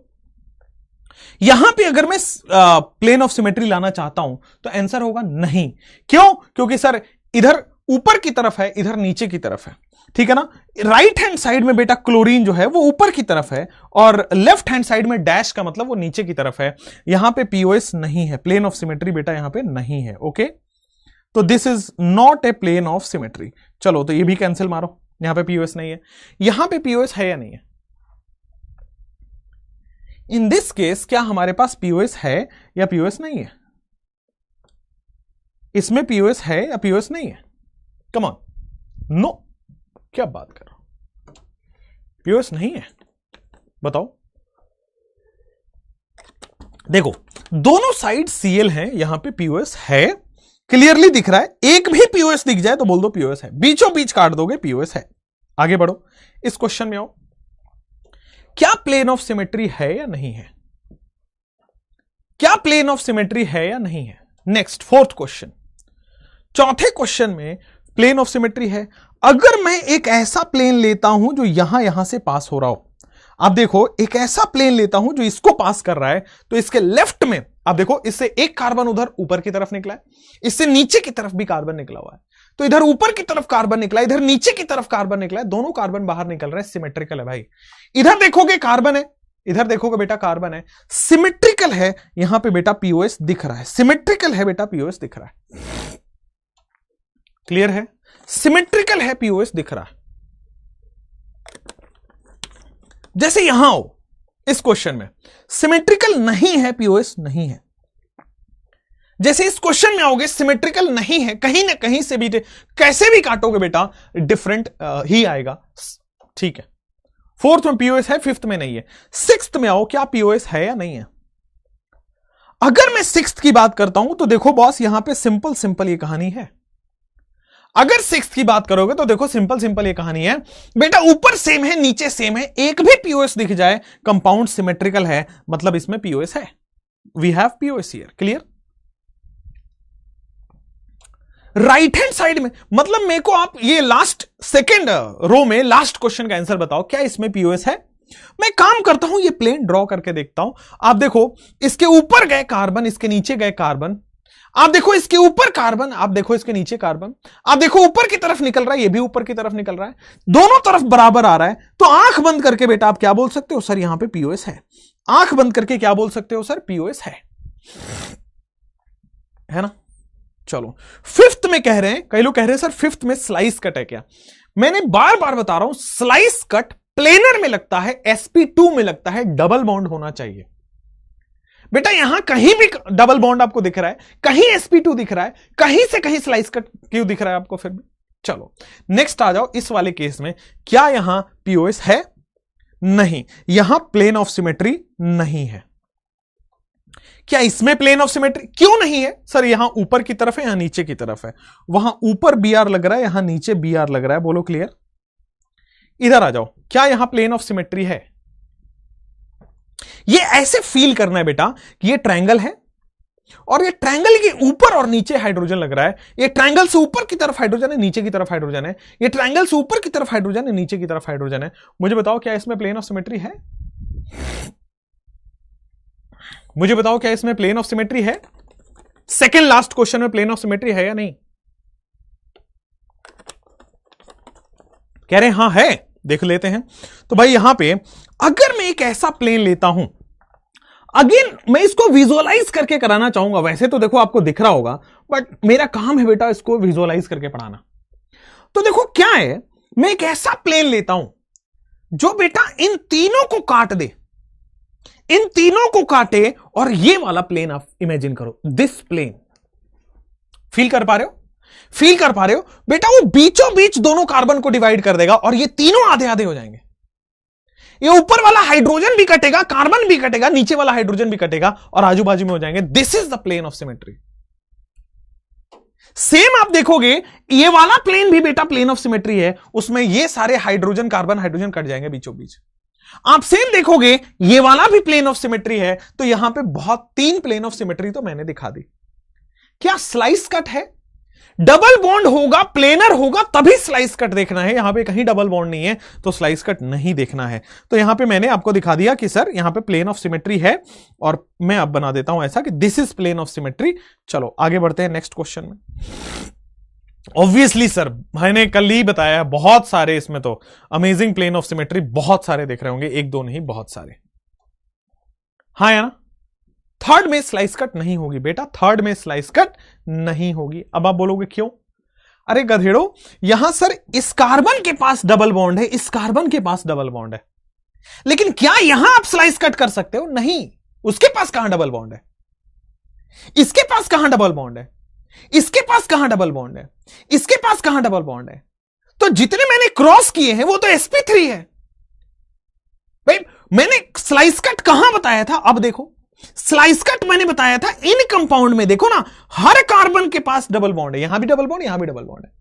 यहां पे अगर मैं प्लेन ऑफ सिमेट्री लाना चाहता हूं तो आंसर होगा नहीं। क्यों? क्योंकि सर इधर ऊपर की तरफ है, इधर नीचे की तरफ है, ठीक है ना? राइट हैंड साइड में बेटा क्लोरीन जो है वो ऊपर की तरफ है, और लेफ्ट हैंड साइड में डैश का मतलब वो नीचे की तरफ है। यहां पे पीओएस नहीं है, प्लेन ऑफ सिमेट्री बेटा यहां पे नहीं है। ओके, तो this is not a plane of symmetry. चलो तो ये भी कैंसिल मारो, यहां पे पीओएस नहीं है। यहां पे पीओएस है या नहीं है? इन दिस केस क्या हमारे पास पीओएस है या पीओएस नहीं है? इसमें पीओएस है या पीओएस नहीं है? कम ऑन, नो, क्या बात कर रहा हूं, पीओएस नहीं है, बताओ। देखो दोनों साइड सीएल है, यहां पे पीओएस है, क्लियरली दिख रहा है। एक भी पीओएस दिख जाए तो बोल दो पीओएस है, बीचों बीच काट दोगे पीओएस है। आगे बढ़ो, इस क्वेश्चन में आओ, क्या प्लेन ऑफ सिमेट्री है या नहीं है? क्या प्लेन ऑफ सिमेट्री है या नहीं है? नेक्स्ट फोर्थ क्वेश्चन, चौथे क्वेश्चन में प्लेन ऑफ सिमेट्री है। अगर मैं एक ऐसा प्लेन लेता हूं जो यहां से पास हो रहा हो, आप देखो एक ऐसा प्लेन लेता हूं जो इसको पास कर रहा है, तो इसके लेफ्ट में आप देखो, इससे एक कार्बन उधर ऊपर की तरफ निकला है, इससे नीचे की तरफ भी कार्बन निकला हुआ है, तो इधर ऊपर की तरफ कार्बन निकला, इधर नीचे की तरफ कार्बन निकला है, दोनों कार्बन बाहर निकल रहे हैं, सिमेट्रिकल है भाई। इधर देखोगे कार्बन है, इधर देखोगे बेटा कार्बन है, सिमेट्रिकल है, यहां पे बेटा पीओएस दिख रहा है, सिमेट्रिकल है बेटा पीओएस दिख रहा है। क्लियर है? सिमेट्रिकल है, पीओएस दिख रहा है। जैसे यहां हो इस क्वेश्चन में सिमेट्रिकल नहीं है, पीओएस नहीं है। जैसे इस क्वेश्चन में आओगे सिमेट्रिकल नहीं है, कहीं ना कहीं से भी कैसे भी काटोगे बेटा डिफरेंट ही आएगा। ठीक है, फोर्थ में पीओएस है, फिफ्थ में नहीं है। सिक्स्थ में आओ, क्या पीओएस है या नहीं है? अगर मैं सिक्स्थ की बात करता हूं तो देखो बॉस, यहां पे सिंपल सिंपल ये कहानी है। अगर सिक्स्थ की बात करोगे तो देखो सिंपल सिंपल ये कहानी है बेटा, ऊपर सेम है नीचे सेम है, एक भी पीओएस दिख जाए कंपाउंड सिमेट्रिकल है, मतलब इसमें पीओएस है। We have POS here. Clear? Right hand side में, मतलब मेरे को आप ये लास्ट सेकेंड रो में लास्ट क्वेश्चन का आंसर बताओ, क्या इसमें पीओएस है? मैं काम करता हूं, ये प्लेन ड्रॉ करके देखता हूं। आप देखो इसके ऊपर गए कार्बन, इसके नीचे गए कार्बन, आप देखो इसके ऊपर कार्बन, आप देखो इसके नीचे कार्बन, आप देखो ऊपर की तरफ निकल रहा है, ये भी ऊपर की तरफ निकल रहा है, दोनों तरफ बराबर आ रहा है। तो आंख बंद करके बेटा आप क्या बोल सकते हो? सर यहां पे पीओएस है। आंख बंद करके क्या बोल सकते हो? सर पीओएस है ना? चलो फिफ्थ में कह रहे हैं, कई लोग कह रहे हैं सर फिफ्थ में स्लाइस कट है क्या? मैंने बार बार बता रहा हूं, स्लाइस कट प्लेनर में लगता है, sp2 में लगता है, डबल बॉन्ड होना चाहिए बेटा। यहां कहीं भी डबल बॉन्ड आपको दिख रहा है, कहीं sp2 दिख रहा है, कहीं से कहीं स्लाइस कट क्यों दिख रहा है आपको फिर भी? चलो नेक्स्ट आ जाओ, इस वाले केस में क्या यहां पीओएस है? नहीं, यहां प्लेन ऑफ सिमेट्री नहीं है। क्या इसमें प्लेन ऑफ सिमेट्री क्यों नहीं है? सर यहां ऊपर की तरफ है, यहां नीचे की तरफ है, वहां ऊपर बीआर लग रहा है, यहां नीचे बीआर लग रहा है। बोलो क्लियर? इधर आ जाओ, क्या यहां प्लेन ऑफ सिमेट्री है? ये ऐसे फील करना है बेटा कि ये ट्रायंगल है और ये ट्रायंगल के ऊपर और नीचे हाइड्रोजन लग रहा है। ये ट्रायंगल से ऊपर की तरफ हाइड्रोजन है, नीचे की तरफ हाइड्रोजन है। ये ट्रायंगल से ऊपर की तरफ हाइड्रोजन है, नीचे की तरफ हाइड्रोजन है। मुझे बताओ क्या इसमें प्लेन ऑफ सिमेट्री है? मुझे बताओ क्या इसमें प्लेन ऑफ सिमेट्री है? सेकेंड लास्ट क्वेश्चन में प्लेन ऑफ सिमेट्री है या नहीं? कह रहे हैं हां है। देख लेते हैं। तो भाई यहां पे अगर मैं एक ऐसा प्लेन लेता हूं, अगेन मैं इसको विजुअलाइज करके कराना चाहूंगा। वैसे तो देखो आपको दिख रहा होगा, बट मेरा काम है बेटा इसको विजुअलाइज करके पढ़ाना। तो देखो क्या है, मैं एक ऐसा प्लेन लेता हूं जो बेटा इन तीनों को काट दे, इन तीनों को काटे, और ये वाला प्लेन आप इमेजिन करो, दिस प्लेन। फील कर पा रहे हो? फील कर पा रहे हो बेटा? वो बीचों बीच दोनों कार्बन को डिवाइड कर देगा और ये तीनों आधे आधे हो जाएंगे। ये ऊपर वाला हाइड्रोजन भी कटेगा, कार्बन भी कटेगा, नीचे वाला हाइड्रोजन भी कटेगा और आजू बाजू में हो जाएंगे। This is the plane of symmetry. Same आप देखोगे ये वाला प्लेन भी बेटा प्लेन ऑफ सिमेट्री है, उसमें ये सारे हाइड्रोजन कार्बन हाइड्रोजन कट जाएंगे बीचों बीच। आप सेम देखोगे ये वाला भी प्लेन ऑफ सिमेट्री है, तो यहां पे बहुत तीन प्लेन ऑफ सिमेट्री तो मैंने दिखा दी। क्या स्लाइस कट है? डबल बॉन्ड होगा, प्लेनर होगा, तभी स्लाइस कट देखना है। यहां पे कहीं डबल बॉन्ड नहीं है तो स्लाइस कट नहीं देखना है। तो यहां पे मैंने आपको दिखा दिया कि सर यहां पे प्लेन ऑफ सिमेट्री है, और मैं अब बना देता हूं ऐसा कि this is plane of symmetry. चलो आगे बढ़ते हैं नेक्स्ट क्वेश्चन में। ऑब्वियसली सर मैंने कल ही बताया, बहुत सारे इसमें तो अमेजिंग प्लेन ऑफ सिमेट्री बहुत सारे देख रहे होंगे, एक दो नहीं बहुत सारे। हाँ या ना? थर्ड में स्लाइस कट नहीं होगी बेटा, थर्ड में स्लाइस कट नहीं होगी। अब आप बोलोगे क्यों? अरे गधेड़ो, यहां सर इस कार्बन के पास डबल बॉन्ड है, इस कार्बन के पास डबल बॉन्ड है, लेकिन क्या यहां आप स्लाइस कट कर सकते हो? नहीं। उसके पास कहां डबल बॉन्ड है? इसके पास कहां डबल बॉन्ड है? इसके पास कहां डबल बॉन्ड है? इसके पास कहां डबल बॉन्ड है? तो जितने मैंने क्रॉस किए हैं वो तो sp3 है भाई। मैंने स्लाइस कट कहां बताया था? अब देखो, स्लाइस कट मैंने बताया था इन कंपाउंड में। देखो ना, हर कार्बन के पास डबल बॉन्ड है, यहां भी डबल बॉन्ड, यहां भी डबल बॉन्ड है।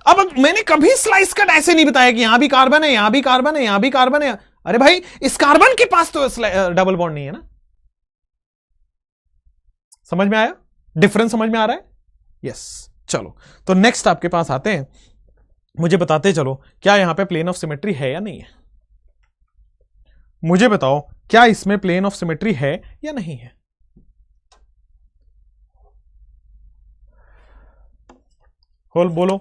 अब मैंने कभी स्लाइस कट ऐसे नहीं बताया कि यहां भी कार्बन है, यहां भी कार्बन है, यहां भी कार्बन है। अरे भाई इस कार्बन के पास तो डबल बॉन्ड नहीं है ना। समझ में आया? डिफरेंस समझ में आ रहा है? यस। चलो तो नेक्स्ट आपके पास आते हैं, मुझे बताते चलो क्या यहां पे प्लेन ऑफ सिमेट्री है या नहीं है। मुझे बताओ क्या इसमें प्लेन ऑफ सिमेट्री है या नहीं है? बोलो।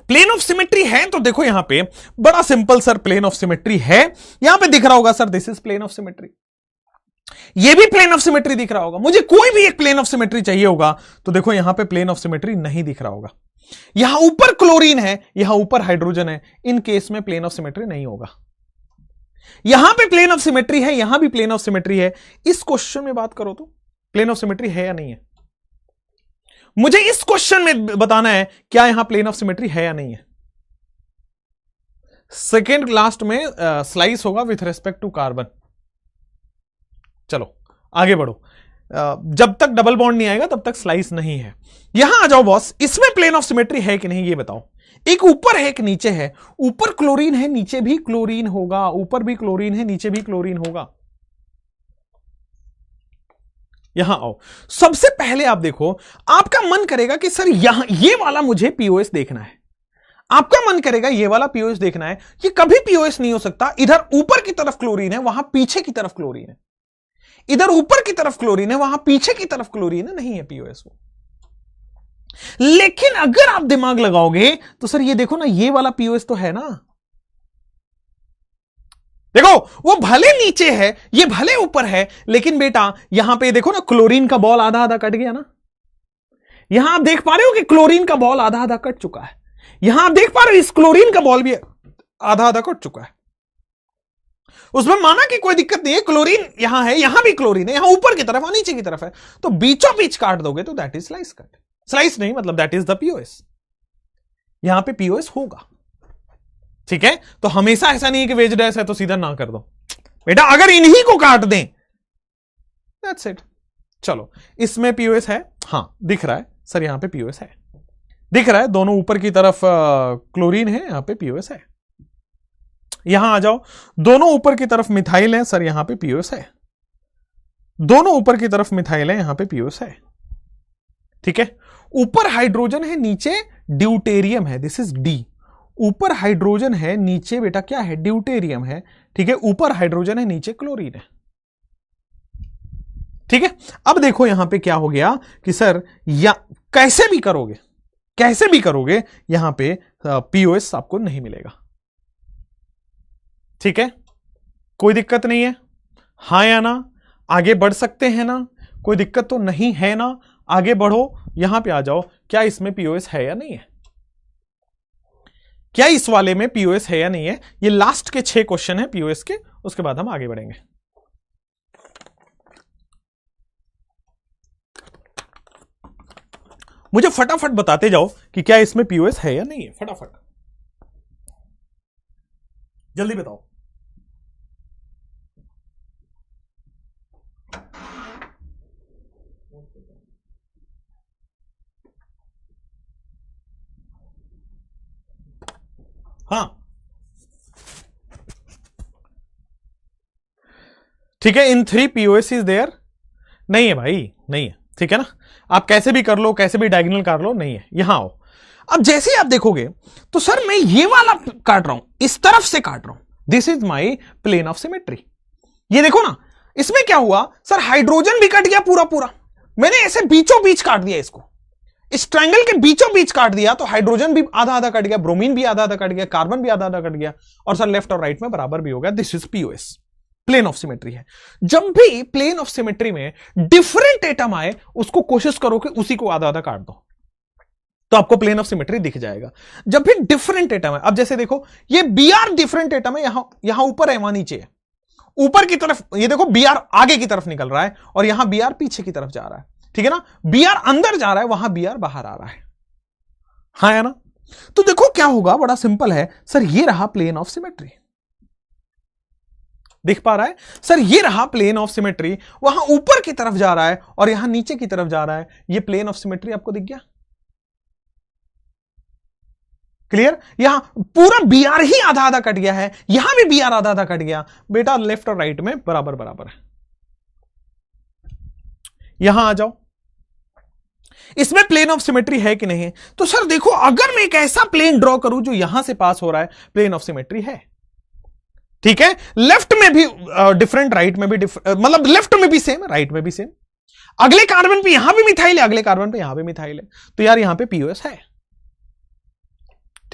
प्लेन ऑफ सिमेट्री है तो देखो यहां पे बड़ा simple sir, plane of symmetry है, यहां पे दिख रहा होगा sir this is plane of symmetry, ये भी प्लेन ऑफ सिमेट्री दिख रहा होगा। मुझे कोई भी एक प्लेन ऑफ सिमेट्री चाहिए होगा तो देखो यहां पे प्लेन ऑफ सिमेट्री नहीं दिख रहा होगा, यहां ऊपर क्लोरीन है, यहां ऊपर हाइड्रोजन है, इन केस में प्लेन ऑफ सिमेट्री नहीं होगा। यहां पे प्लेन ऑफ सिमेट्री है, यहां भी प्लेन ऑफ सिमेट्री है, इस क्वेश्चन में बात करो तो प्लेन ऑफ सिमेट्री है या नहीं है, मुझे इस क्वेश्चन में बताना है क्या यहां प्लेन ऑफ सिमेट्री है या नहीं है। सेकेंड लास्ट में स्लाइस होगा विथ रेस्पेक्ट टू कार्बन। चलो आगे बढ़ो, जब तक डबल बॉन्ड नहीं आएगा तब तक स्लाइस नहीं है। यहां आ जाओ बॉस, इसमें प्लेन ऑफ सिमेट्री है कि नहीं ये बताओ। एक ऊपर है एक नीचे है, ऊपर क्लोरीन है नीचे भी क्लोरीन होगा, ऊपर भी क्लोरीन है नीचे भी क्लोरीन होगा। यहां आओ, सबसे पहले आप देखो, आपका मन करेगा कि सर यहां ये वाला मुझे पीओएस देखना है, आपका मन करेगा ये वाला पीओएस देखना है, ये कभी पीओएस नहीं हो सकता। इधर ऊपर की तरफ क्लोरीन है, वहां पीछे की तरफ क्लोरीन है, इधर ऊपर की तरफ क्लोरीन है, वहां पीछे की तरफ क्लोरीन है, नहीं है पीओएस वो। लेकिन अगर आप दिमाग लगाओगे तो सर ये देखो ना, ये वाला पीओएस तो है ना, देखो वो भले नीचे है ये भले ऊपर है, लेकिन बेटा यहां पे देखो ना क्लोरीन का बॉल आधा आधा कट गया ना, यहां आप देख पा रहे हो कि क्लोरीन का बॉल आधा आधा कट चुका है, यहां आप देख पा रहे हो इस क्लोरीन का बॉल भी आधा आधा कट चुका है। उसमें माना कि कोई दिक्कत नहीं है, क्लोरीन यहां है, यहां भी क्लोरीन है, यहां ऊपर की तरफ और नीचे की तरफ है, तो बीचों बीच काट दोगे तो that is slice cut, slice नहीं मतलब दैट इज द पीओएस, यहां पे पीओएस होगा। ठीक है, तो हमेशा ऐसा नहीं है कि वेज डैश है तो सीधा ना कर दो बेटा, अगर इन्हीं को काट दें दैट्स इट। चलो इसमें पीओएस है, हां दिख रहा है सर, यहां पे पीओएस है, दिख रहा है, दोनों ऊपर की तरफ क्लोरीन है, यहां पे पीओएस है। यहां आ जाओ, दोनों ऊपर की तरफ मिथाइल है सर, यहां पे पीओएस है, दोनों ऊपर की तरफ मिथाइल है, यहां पे पीओएस है। ठीक है, ऊपर हाइड्रोजन है नीचे ड्यूटेरियम है, दिस इज डी, ऊपर हाइड्रोजन है नीचे बेटा क्या है, ड्यूटेरियम है। ठीक है, ऊपर हाइड्रोजन है नीचे क्लोरीन है। ठीक है, अब देखो यहां पे क्या हो गया कि सर या कैसे भी करोगे, कैसे भी करोगे यहां पे पीओएस आपको नहीं मिलेगा। ठीक है, कोई दिक्कत नहीं है, हां या ना, आगे बढ़ सकते हैं ना, कोई दिक्कत तो नहीं है ना, आगे बढ़ो, यहां पे आ जाओ, क्या इसमें पीओएस है या नहीं है, क्या इस वाले में पीओएस है या नहीं है। ये लास्ट के 6 क्वेश्चन है पीओएस के, उसके बाद हम आगे बढ़ेंगे। मुझे फटाफट बताते जाओ कि क्या इसमें पीओएस है या नहीं है, फटाफट जल्दी बताओ। हाँ ठीक है, इन 3 पीओएस इज देयर, नहीं है भाई, नहीं है। ठीक है ना, आप कैसे भी कर लो, कैसे भी डायगोनल कर लो, नहीं है। यहां आओ, अब जैसे ही आप देखोगे तो सर मैं ये वाला काट रहा हूं, इस तरफ से काट रहा हूं, this is my plane of symmetry. ये देखो ना, इसमें क्या हुआ सर, हाइड्रोजन भी कट गया पूरा पूरा, मैंने ऐसे बीचों बीच काट दिया इसको, इस ट्रायंगल के बीचों बीच काट दिया, तो हाइड्रोजन भी आधा आधा कट गया, ब्रोमीन भी आधा आधा कट गया, कार्बन भी आधा आधा कट गया, और सर लेफ्ट और राइट में बराबर भी हो गया। This is POS, plane of symmetry है। जब भी प्लेन ऑफ सिमेट्री में डिफरेंट एटम आए, उसको कोशिश करो कि उसी को आधा आधा काट दो, तो आपको प्लेन ऑफ सिमेट्री दिख जाएगा। जब भी डिफरेंट एटम है, अब जैसे देखो ये बीआर डिफरेंट एटम है, यहां ऊपर है, वहां नीचे है, ऊपर की तरफ ये देखो बीआर आगे की तरफ निकल रहा है, और यहां बीआर पीछे की तरफ जा रहा है। ठीक है ना, बीआर अंदर जा रहा है, वहां बीआर बाहर आ रहा है, हाँ है ना। तो देखो क्या होगा, बड़ा सिंपल है सर, ये रहा प्लेन ऑफ सिमेट्री, दिख पा रहा है सर, ये रहा प्लेन ऑफ सिमेट्री, वहां ऊपर की तरफ जा रहा है और यहां नीचे की तरफ जा रहा है, ये प्लेन ऑफ सिमेट्री आपको दिख गया, क्लियर। यहां पूरा बीआर ही आधा आधा कट गया है, यहां भी बीआर आधा आधा कट गया, बेटा लेफ्ट और राइट में बराबर बराबर है। यहां आ जाओ, इसमें प्लेन ऑफ सिमेट्री है कि नहीं, तो सर देखो अगर मैं एक ऐसा प्लेन ड्रॉ करूं जो यहां से पास हो रहा है, प्लेन ऑफ सिमेट्री है। ठीक है, लेफ्ट में भी डिफरेंट, राइट में भी मतलब लेफ्ट में भी सेम, राइट में भी सेम, अगले कार्बन पे यहां भी मिथाइल है, अगले कार्बन पे यहां भी मिथाइल है, तो यार यहां पे पीओएस है।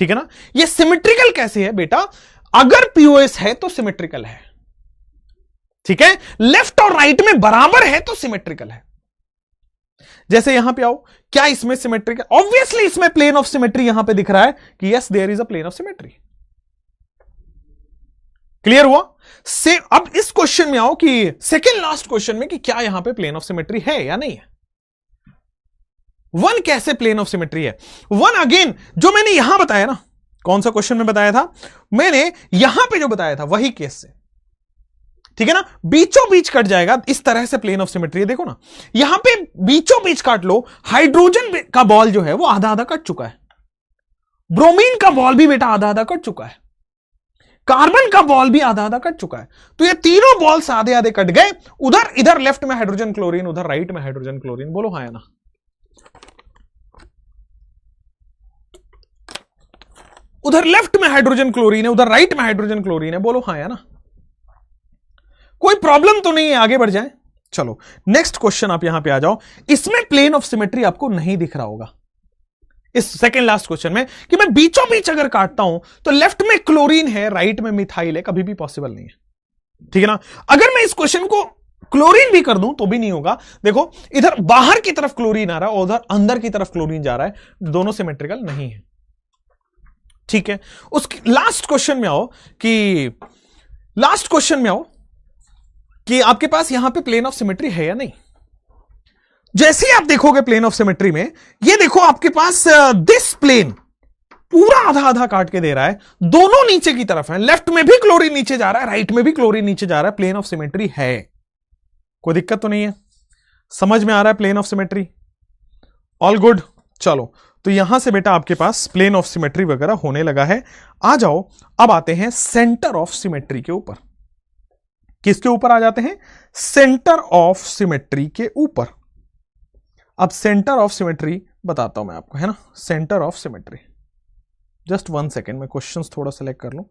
ठीक है ना। ये सिमेट्रिकल कैसे है बेटा, अगर पीओएस है तो सिमेट्रिकल है, ठीक है, लेफ्ट और राइट में बराबर है तो सिमेट्रिकल है। जैसे यहां पे आओ, क्या इसमें सिमेट्रिकल, ऑब्वियसली इसमें प्लेन ऑफ सिमेट्री यहां पे दिख रहा है कि yes there is a plane of symmetry. Clear हुआ। से अब इस क्वेश्चन में आओ कि सेकेंड लास्ट क्वेश्चन में कि क्या यहां पे प्लेन ऑफ सिमेट्री है या नहीं है। वन कैसे प्लेन ऑफ सिमेट्री है, वन अगेन जो मैंने यहां बताया ना, कौन सा क्वेश्चन में बताया था, मैंने यहां पे जो बताया था वही केस से, ठीक है ना, बीचों बीच कट जाएगा इस तरह से प्लेन ऑफ सिमेट्री है। देखो ना, यहां पे बीचों बीच काट लो, हाइड्रोजन का बॉल जो है वो आधा आधा कट चुका है, ब्रोमीन का बॉल भी बेटा आधा आधा कट चुका है, कार्बन का बॉल भी आधा आधा कट चुका है। तो ये तीनों बॉल्स आधे आधे कट गए, उधर इधर लेफ्ट में हाइड्रोजन क्लोरीन, उधर राइट में हाइड्रोजन क्लोरीन। बोलो हाँ या ना। उधर लेफ्ट में हाइड्रोजन क्लोरीन है, उधर राइट में हाइड्रोजन क्लोरीन है। बोलो हाँ या ना। कोई प्रॉब्लम तो नहीं है, आगे बढ़ जाए। चलो नेक्स्ट क्वेश्चन आप यहां पे आ जाओ। इसमें प्लेन ऑफ सिमेट्री आपको नहीं दिख रहा होगा इस सेकेंड लास्ट क्वेश्चन में, कि मैं बीचों बीच अगर काटता हूं तो लेफ्ट में क्लोरीन है, राइट में मिथाइल है, कभी भी पॉसिबल नहीं है, ठीक है ना। अगर मैं इस क्वेश्चन को क्लोरीन भी कर दूं तो भी नहीं होगा। देखो इधर बाहर की तरफ क्लोरीन आ रहा है और उधर अंदर की तरफ क्लोरीन जा रहा है, दोनों सिमेट्रिकल नहीं है, ठीक है। उसके लास्ट क्वेश्चन में आओ कि लास्ट क्वेश्चन में आओ कि आपके पास यहां पे प्लेन ऑफ सिमेट्री है या नहीं। जैसे ही आप देखोगे प्लेन ऑफ सिमेट्री में, ये देखो आपके पास दिस प्लेन पूरा आधा आधा काट के दे रहा है, दोनों नीचे की तरफ है, लेफ्ट में भी क्लोरीन नीचे जा रहा है, राइट में भी क्लोरीन नीचे जा रहा है, प्लेन ऑफ सिमेट्री है, कोई दिक्कत तो नहीं है, समझ में आ रहा है plane of symmetry, all good. चलो तो यहां से बेटा आपके पास प्लेन ऑफ सिमेट्री वगैरह होने लगा है। आ जाओ अब आते हैं सेंटर ऑफ सिमेट्री के ऊपर। किसके ऊपर आ जाते हैं, सेंटर ऑफ सिमेट्री के ऊपर। अब सेंटर ऑफ सिमेट्री बताता हूं मैं आपको, है ना, centre of symmetry. Just 1 second में क्वेश्चंस थोड़ा सेलेक्ट कर लूं।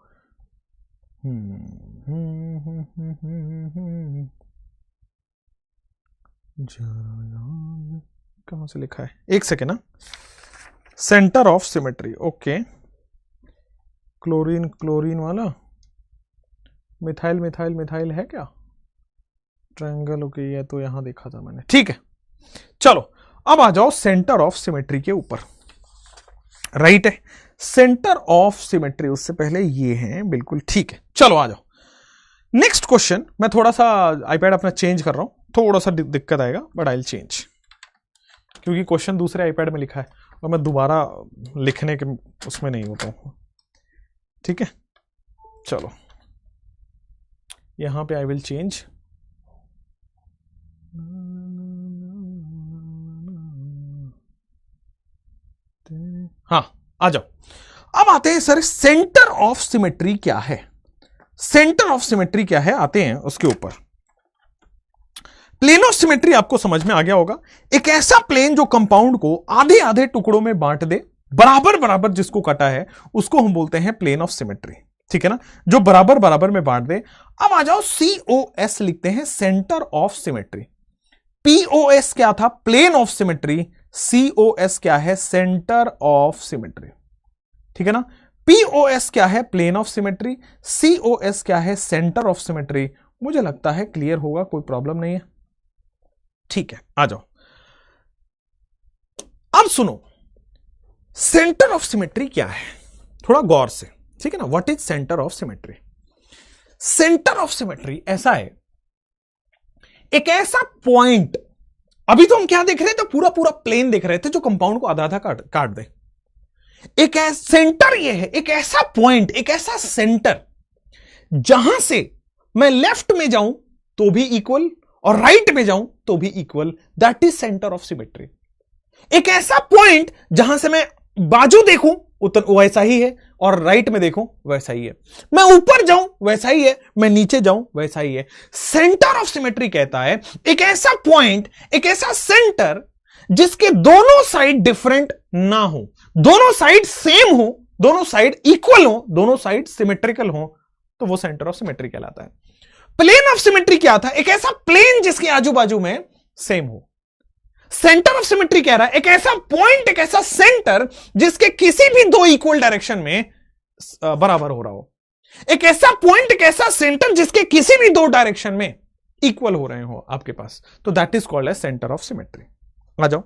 कहां से लिखा है, 1 सेकेंड ना। Centre of symmetry, okay, chlorine chlorine वाला, मिथाइल मिथाइल मिथाइल है क्या, ट्रायंगल, ओके, ये तो यहां देखा था मैंने, ठीक है। चलो अब आ जाओ सेंटर ऑफ सिमेट्री के ऊपर, राइट है, सेंटर ऑफ सिमेट्री, उससे पहले ये है, बिल्कुल ठीक है। चलो आ जाओ नेक्स्ट क्वेश्चन। मैं थोड़ा सा आईपैड अपना चेंज कर रहा हूं, थोड़ा सा दिक्कत आएगा बट आई विल चेंज, क्योंकि क्वेश्चन दूसरे आईपैड में लिखा है और मैं दोबारा लिखने के उसमें नहीं होता हूं, ठीक है। चलो यहां पे आई विल चेंज, हाँ आ जाओ। अब आते हैं सर सेंटर ऑफ सिमेट्री क्या है, सेंटर ऑफ सिमेट्री क्या है, आते हैं उसके ऊपर। प्लेन ऑफ सिमेट्री आपको समझ में आ गया होगा, एक ऐसा प्लेन जो कंपाउंड को आधे आधे टुकड़ों में बांट दे, बराबर बराबर जिसको कटा है उसको हम बोलते हैं प्लेन ऑफ सिमेट्री, ठीक है ना, जो बराबर बराबर में बांट दे। अब आ जाओ COS लिखते हैं, सेंटर ऑफ सिमेट्री। POS क्या था, प्लेन ऑफ सिमेट्री, COS क्या है, सेंटर ऑफ सिमेट्री, ठीक है ना। POS क्या है, प्लेन ऑफ सिमेट्री, COS क्या है, सेंटर ऑफ सिमेट्री। मुझे लगता है क्लियर होगा, कोई प्रॉब्लम नहीं है, ठीक है। आ जाओ अब सुनो, सेंटर ऑफ सिमेट्री क्या है, थोड़ा गौर से, ठीक है ना। What is centre of symmetry, centre of symmetry ऐसा है, एक ऐसा पॉइंट, अभी तो हम क्या देख रहे थे, पूरा पूरा प्लेन देख रहे थे जो कंपाउंड को आधा आधा काट दे। एक सेंटर ये है, एक ऐसा पॉइंट, एक ऐसा सेंटर जहां से मैं लेफ्ट में जाऊं तो भी इक्वल और राइट में जाऊं तो भी equal, that is centre of symmetry. एक ऐसा पॉइंट जहां से मैं बाजू देखूं वैसा ही है और राइट में देखूं वैसा ही है, मैं ऊपर जाऊं वैसा ही है, मैं नीचे जाऊं वैसा ही है। सेंटर ऑफ सिमेट्री कहता है एक ऐसा पॉइंट, एक ऐसा सेंटर जिसके दोनों साइड डिफरेंट ना हो, दोनों साइड सेम हो, दोनों साइड इक्वल हो, दोनों साइड सिमेट्रिकल हो, तो वो सेंटर ऑफ सिमेट्री कहलाता है। प्लेन ऑफ सिमेट्री क्या था, एक ऐसा प्लेन जिसके आजू बाजू में सेम हो। सेंटर ऑफ सिमेट्री कह रहा है एक ऐसा पॉइंट, एक ऐसा सेंटर जिसके किसी भी दो इक्वल डायरेक्शन में बराबर हो रहा हो। एक ऐसा पॉइंट, एक ऐसा सेंटर जिसके किसी भी दो डायरेक्शन में इक्वल हो रहे हो आपके पास, तो that is called as centre of symmetry. आ जाओ,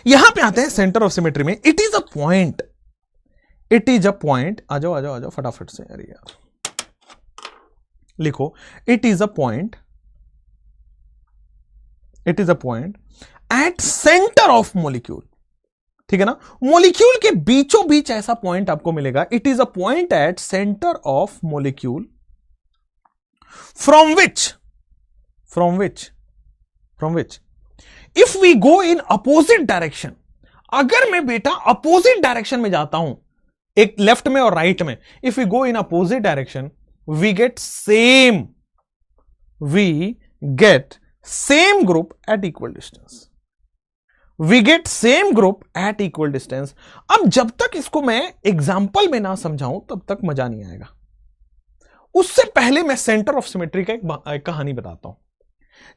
यहां पे आते हैं सेंटर ऑफ सिमेट्री में। It is a point, it is a point. आ जाओ आ जाओ आ जाओ फटाफट से, अरे यार लिखो, it is a point, it is a point at centre of molecule. ठीक है ना, मोलिक्यूल के बीचों बीच ऐसा पॉइंट आपको मिलेगा। It is a point at centre of molecule from which if we go in opposite direction, अगर मैं बेटा अपोजिट डायरेक्शन में जाता हूं, एक लेफ्ट में और राइट में, if we go in opposite direction we get same group at equal distance. We get same group at equal distance. अब जब तक इसको मैं एग्जाम्पल में ना समझाऊं तब तक मजा नहीं आएगा। उससे पहले मैं सेंटर ऑफ सिमेट्री का एक कहानी बताता हूं।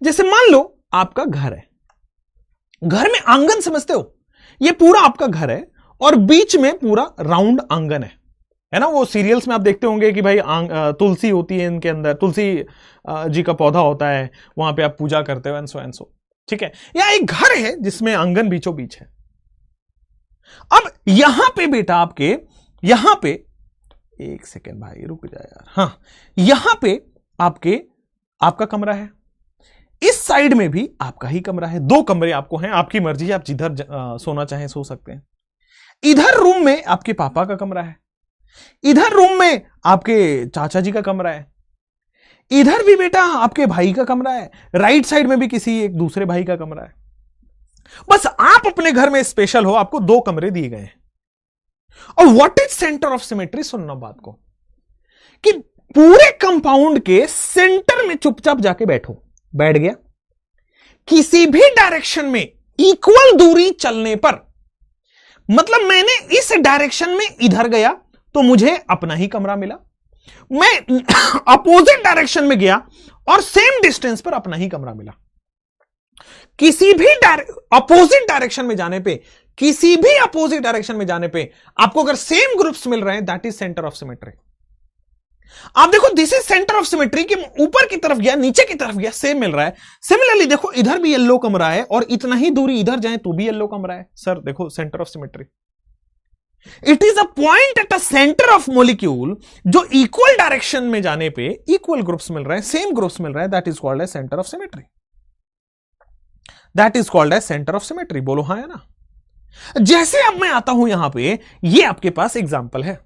जैसे मान लो आपका घर है, घर में आंगन समझते हो, ये पूरा आपका घर है और बीच में पूरा राउंड आंगन है ना। वो सीरियल्स में आप देखते होंगे कि भाई तुलसी होती है, इनके अंदर तुलसी जी का पौधा होता है, वहां पे आप पूजा करते हो एंड सो। ठीक है, या एक घर है जिसमें आंगन बीचों बीच है। अब यहां पे बेटा आपके, यहां पे एक सेकेंड भाई रुक जाए यार, हां यहां पे आपका कमरा है, इस साइड में भी आपका ही कमरा है। दो कमरे आपको हैं, आपकी मर्जी है, आप जिधर सोना चाहें सो सकते हैं। इधर रूम में आपके पापा का कमरा है, इधर रूम में आपके चाचा जी का कमरा है, इधर भी बेटा आपके भाई का कमरा है, राइट साइड में भी किसी एक दूसरे भाई का कमरा है। बस आप अपने घर में स्पेशल हो, आपको दो कमरे दिए गए हैं। और what is centre of symmetry, सुनना बात को, कि पूरे कंपाउंड के सेंटर में चुपचाप जाके बैठो। बैठ गया, किसी भी डायरेक्शन में इक्वल दूरी चलने पर, मतलब मैंने इस डायरेक्शन में इधर गया तो मुझे अपना ही कमरा मिला, मैं अपोजिट डायरेक्शन में गया और सेम डिस्टेंस पर अपना ही कमरा मिला। किसी भी अपोजिट डायरेक्शन में जाने पे, किसी भी अपोजिट डायरेक्शन में जाने पे आपको अगर सेम ग्रुप्स मिल रहे हैं, that is centre of symmetry. आप देखो, this is centre of symmetry कि ऊपर की तरफ गया, नीचे की तरफ गया, सेम मिल रहा है। सिमिलरली देखो, इधर भी येलो कमरा है और इतना ही दूरी इधर जाए तो भी येलो कमरा है। सर देखो, centre of symmetry. It is a point at a centre of molecule, जो इक्वल डायरेक्शन में जाने पे इक्वल ग्रुप्स मिल रहे हैं, सेम ग्रुप्स मिल रहे हैं, that is called as centre of symmetry. That is called as centre of symmetry. बोलो हाँ या ना। जैसे अब मैं आता हूं यहां पे, ये आपके पास एग्जांपल है।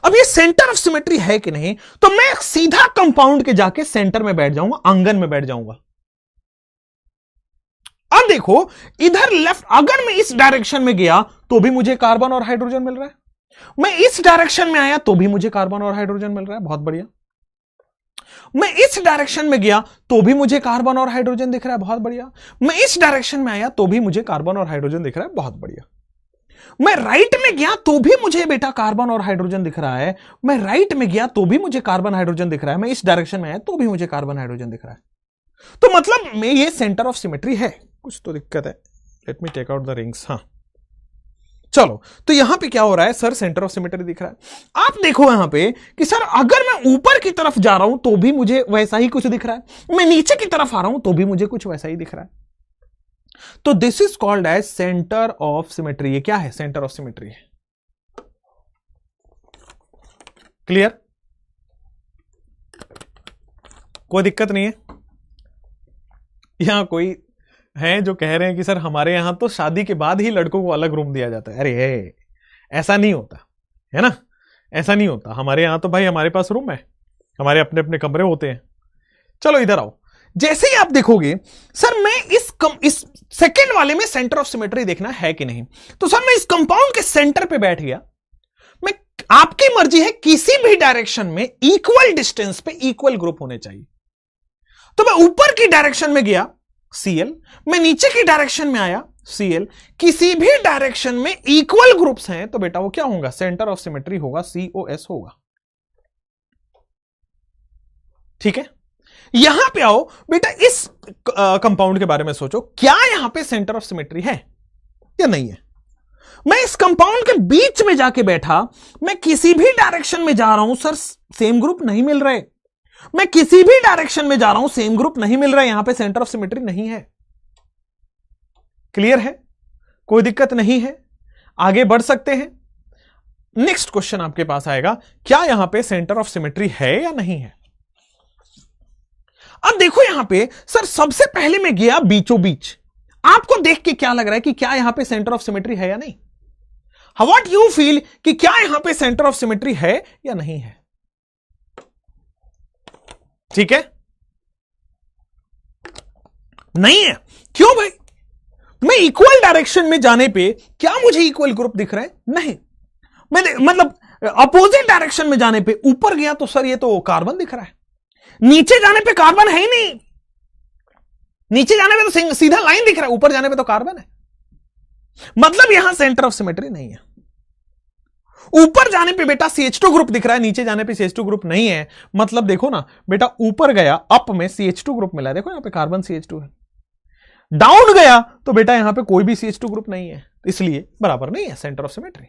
अब ये सेंटर ऑफ सिमेट्री है कि नहीं, तो मैं सीधा कंपाउंड के जाके सेंटर में बैठ जाऊंगा, आंगन में बैठ जाऊंगा। अब देखो, इधर लेफ्ट, अगर मैं इस डायरेक्शन में गया तो भी मुझे कार्बन और हाइड्रोजन मिल रहा है, मैं इस डायरेक्शन में आया तो भी मुझे कार्बन और हाइड्रोजन मिल रहा है, बहुत बढ़िया। मैं इस डायरेक्शन में गया तो भी मुझे कार्बन और हाइड्रोजन दिख रहा है, बहुत बढ़िया। मैं इस डायरेक्शन में आया तो भी मुझे कार्बन और हाइड्रोजन दिख रहा है, बहुत बढ़िया। मैं राइट में गया तो भी मुझे बेटा कार्बन और हाइड्रोजन दिख रहा है, मैं राइट में गया तो भी मुझे कार्बन हाइड्रोजन दिख रहा है, मैं इस डायरेक्शन में आया तो भी मुझे कार्बन हाइड्रोजन दिख रहा है। तो मतलब में ये सेंटर ऑफ सिमेट्री है। कुछ तो दिक्कत है, let me take out the rings. हाँ चलो, तो यहां पे क्या हो रहा है सर, सेंटर ऑफ सिमेट्री दिख रहा है। आप देखो यहां पे कि सर अगर मैं ऊपर की तरफ जा रहा हूं तो भी मुझे वैसा ही कुछ दिख रहा है, मैं नीचे की तरफ आ रहा हूं तो भी मुझे कुछ वैसा ही दिख रहा है। तो this is called as centre of symmetry. ये क्या है, सेंटर ऑफ सिमेट्री है। क्लियर, कोई दिक्कत नहीं है। यहां कोई है जो कह रहे हैं कि सर हमारे यहां तो शादी के बाद ही लड़कों को अलग रूम दिया जाता है। अरे ऐसा नहीं होता है ना, ऐसा नहीं होता हमारे यहां तो भाई, हमारे पास रूम है, हमारे अपने अपने कमरे होते हैं। चलो इधर आओ, जैसे ही आप देखोगे सर मैं इस सेकंड वाले में सेंटर ऑफ सिमेट्री देखना है कि नहीं, तो सर मैं इस कंपाउंड के सेंटर पे बैठ गया। मैं, आपकी मर्जी है, किसी भी डायरेक्शन में इक्वल डिस्टेंस पे इक्वल ग्रुप होने चाहिए। तो मैं ऊपर की डायरेक्शन में गया Cl, मैं नीचे की डायरेक्शन में आया Cl, किसी भी डायरेक्शन में इक्वल ग्रुप्स हैं तो बेटा वो क्या होगा, सेंटर ऑफ सिमेट्री होगा, COS होगा। ठीक है, यहां पे आओ बेटा, इस कंपाउंड के बारे में सोचो, क्या यहां पे सेंटर ऑफ सिमेट्री है या नहीं है? मैं इस कंपाउंड के बीच में जाके बैठा, मैं किसी भी डायरेक्शन में जा रहा हूं सर, सेम ग्रुप नहीं मिल रहे। मैं किसी भी डायरेक्शन में जा रहा हूं, सेम ग्रुप नहीं मिल रहा है, यहां पे सेंटर ऑफ सिमेट्री नहीं है। क्लियर है? कोई दिक्कत नहीं है, आगे बढ़ सकते हैं। नेक्स्ट क्वेश्चन आपके पास आएगा, क्या यहां पे सेंटर ऑफ सिमेट्री है या नहीं है? अब देखो यहां पे सर, सबसे पहले मैं गया बीचों बीच। आपको देख के क्या लग रहा है कि क्या यहां पे सेंटर ऑफ सिमेट्री है या नहीं? हाउ व्हाट यू फील कि क्या यहां पे सेंटर ऑफ सिमेट्री है या नहीं है? ठीक है, नहीं है। क्यों भाई? मैं इक्वल डायरेक्शन में जाने पे क्या मुझे इक्वल ग्रुप दिख रहा है? नहीं। मैं मतलब अपोजिट डायरेक्शन में जाने पे ऊपर गया तो सर ये तो कार्बन दिख रहा है, नीचे जाने पे कार्बन है ही नहीं। नीचे जाने पे तो सीधा लाइन दिख रहा है, ऊपर जाने पे तो कार्बन है। मतलब यहां सेंटर ऑफ सिमेट्री नहीं है। ऊपर जाने पे बेटा CH2 ग्रुप दिख रहा है, नीचे जाने पे CH2 ग्रुप नहीं है। मतलब देखो ना बेटा, ऊपर गया अप में CH2 ग्रुप मिला है, देखो यहां पे कार्बन CH2 है। डाउन गया तो बेटा यहां पे कोई भी CH2 ग्रुप नहीं है, इसलिए बराबर नहीं है सेंटर ऑफ सिमेट्री।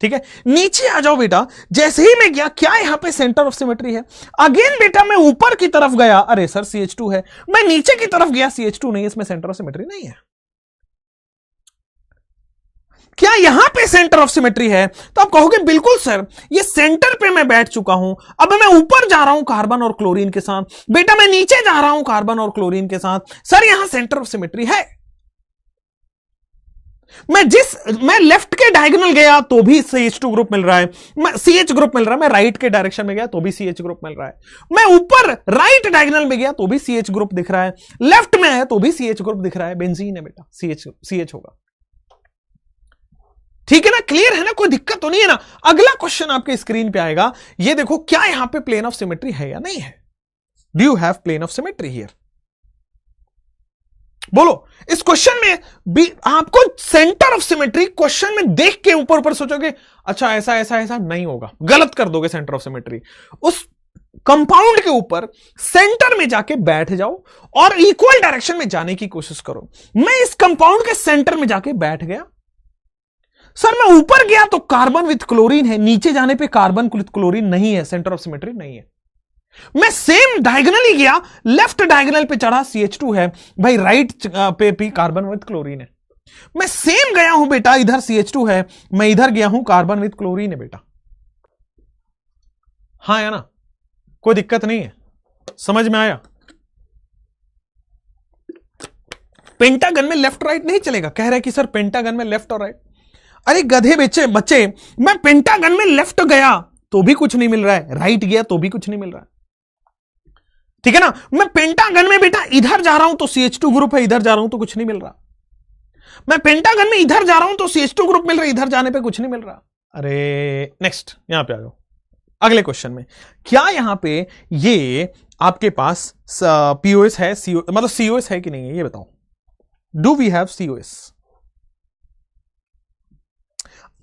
ठीक है, नीचे आ जाओ बेटा। जैसे ही मैं गया, क्या यहां पे सेंटर ऑफ सिमेट्री है? अगेन बेटा मैं ऊपर की तरफ गया, अरे सर CH2 है। मैं नीचे की तरफ गया, CH2 नहीं, इसमें सेंटर ऑफ सिमेट्री नहीं है। क्या यहां पे सेंटर ऑफ सिमेट्री है? तो आप कहोगे बिल्कुल सर, ये सेंटर पे मैं बैठ चुका हूं, अब मैं ऊपर जा रहा हूं कार्बन और क्लोरीन के साथ, बेटा मैं नीचे जा रहा हूं कार्बन और क्लोरीन के साथ, सर यहां सेंटर ऑफ सिमेट्री है। मैं लेफ्ट के डायगोनल गया तो भी CH2 ग्रुप मिल रहा है, मैं CH ग्रुप मिल रहा है। मैं राइट के डायरेक्शन में गया तो भी CH ग्रुप मिल रहा है। मैं ऊपर राइट डायगोनल में गया तो भी CH ग्रुप दिख रहा है, लेफ्ट में है तो भी CH ग्रुप दिख रहा है। बेंजीन है बेटा, CH होगा। ठीक है ना, क्लियर है ना, कोई दिक्कत तो नहीं है ना। अगला क्वेश्चन आपके स्क्रीन पे आएगा, ये देखो, क्या यहां पे प्लेन ऑफ सिमेट्री है या नहीं है? Do you have plane of symmetry here? बोलो। इस क्वेश्चन में भी आपको सेंटर ऑफ सिमेट्री क्वेश्चन में देख के ऊपर ऊपर सोचोगे अच्छा ऐसा ऐसा ऐसा नहीं होगा, गलत कर दोगे सेंटर ऑफ सिमेट्री। उस कंपाउंड के ऊपर सेंटर में जाके बैठ जाओ और इक्वल डायरेक्शन में जाने की कोशिश करो। मैं इस कंपाउंड के सेंटर में जाके बैठ गया, सर मैं ऊपर गया तो कार्बन विथ क्लोरीन है, नीचे जाने पे कार्बन विथ क्लोरीन नहीं है, सेंटर ऑफ सिमेट्री नहीं है। मैं सेम डायगोनली गया, लेफ्ट डायगोनल पे चढ़ा CH2 है भाई, राइट पे भी कार्बन विथ क्लोरीन है। मैं सेम गया हूं बेटा, इधर CH2 है, मैं इधर गया हूं कार्बन विथ क्लोरीन है बेटा। हाँ या ना, कोई दिक्कत नहीं है, समझ में आया? पेंटागन में लेफ्ट राइट नहीं चलेगा, कह रहे कि सर पेंटागन में लेफ्ट और राइट। अरे गधे बच्चे, मैं पेंटागन में लेफ्ट गया तो भी कुछ नहीं मिल रहा है, राइट गया तो भी कुछ नहीं मिल रहा है। ठीक है ना, मैं पेंटागन में बेटा इधर जा रहा हूं तो CH2 ग्रुप है, इधर जा रहा हूं तो कुछ नहीं मिल रहा। मैं पेंटागन में इधर जा रहा हूं तो CH2 ग्रुप मिल रहा है, इधर जाने पे कुछ नहीं मिल रहा। अरे नेक्स्ट यहां पे आ जाओ, अगले क्वेश्चन में। क्या यहां पे ये आपके पास POS है, मतलब COS है कि नहीं है, ये बताओ। Do we have COS?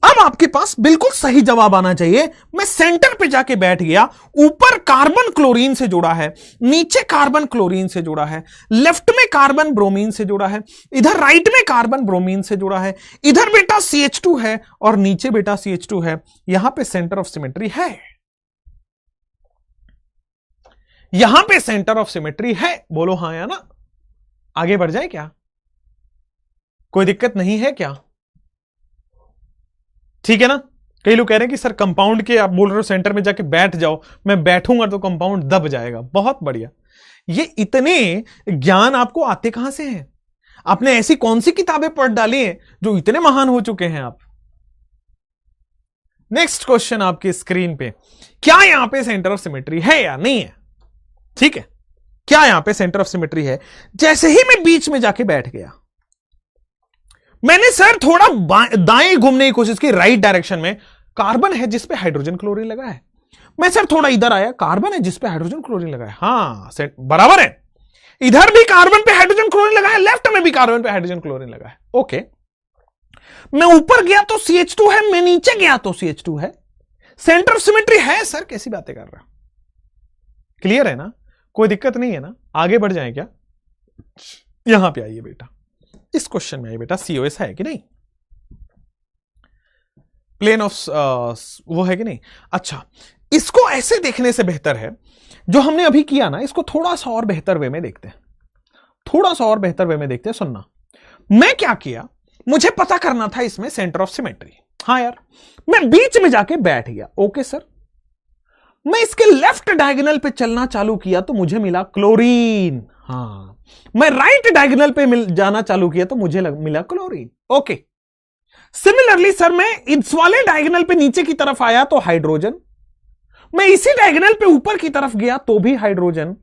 अब आपके पास बिल्कुल सही जवाब आना चाहिए। मैं सेंटर पे जाके बैठ गया, ऊपर कार्बन क्लोरीन से जुड़ा है, नीचे कार्बन क्लोरीन से जुड़ा है, लेफ्ट में कार्बन ब्रोमीन से जुड़ा है, इधर राइट में कार्बन ब्रोमीन से जुड़ा है, इधर बेटा CH2 है और नीचे बेटा CH2 है। यहां पे सेंटर ऑफ सिमेट्री है, यहां पे सेंटर ऑफ सिमेट्री है। बोलो हां या ना, आगे बढ़ जाए क्या? कोई दिक्कत नहीं है क्या? ठीक है ना। कई लोग कह रहे हैं कि सर कंपाउंड के, आप बोल रहे हो सेंटर में जाके बैठ जाओ, मैं बैठूंगा तो कंपाउंड दब जाएगा। बहुत बढ़िया, ये इतने ज्ञान आपको आते कहां से हैं? आपने ऐसी कौन सी किताबें पढ़ डाली हैं जो इतने महान हो चुके हैं आप? नेक्स्ट क्वेश्चन आपकी स्क्रीन पे, क्या यहां पे सेंटर ऑफ सिमेट्री है या नहीं है? ठीक है, क्या यहां पे सेंटर ऑफ सिमेट्री है? जैसे ही मैं बीच में जाके बैठ गया, मैंने सर थोड़ा दाएं घूमने की कोशिश की, राइट डायरेक्शन में कार्बन है जिसपे हाइड्रोजन क्लोरीन लगा है। मैं सर थोड़ा इधर आया, कार्बन है जिसपे हाइड्रोजन क्लोरीन लगा है। हाँ बराबर है, इधर भी कार्बन पे हाइड्रोजन क्लोरीन लगा है, लेफ्ट में भी कार्बन पे हाइड्रोजन क्लोरीन लगा है। ओके, मैं ऊपर गया तो CH2 है, मैं नीचे गया तो CH2 है। सेंटर ऑफ सिमेट्री है सर, कैसी बातें कर रहा? क्लियर है ना? कोई दिक्कत नहीं है ना, आगे बढ़ जाए क्या? यहां पे आइए बेटा, इस क्वेश्चन में आइए बेटा, सीओएस है कि नहीं, प्लेन ऑफ वो है कि नहीं? अच्छा, इसको ऐसे देखने से बेहतर है, जो हमने अभी किया ना, इसको थोड़ा सा और बेहतर वे में देखते हैं, थोड़ा सा और बेहतर वे में देखते हैं। सुनना, मैं क्या किया, मुझे पता करना था इसमें सेंटर ऑफ सिमेट्री। हाँ यार, मैं बीच में जाके बैठ गया। ओके सर, मैं इसके लेफ्ट डायगोनल पे चलना चालू किया तो मुझे मिला क्लोरीन। हाँ, मैं राइट डायगोनल पे जाना चालू किया तो मुझे मिला क्लोरीन। ओके, सिमिलरली सर, मैं इस वाले डायगोनल पे नीचे की तरफ आया तो हाइड्रोजन, मैं इसी डायगोनल पे ऊपर की तरफ गया तो भी हाइड्रोजन।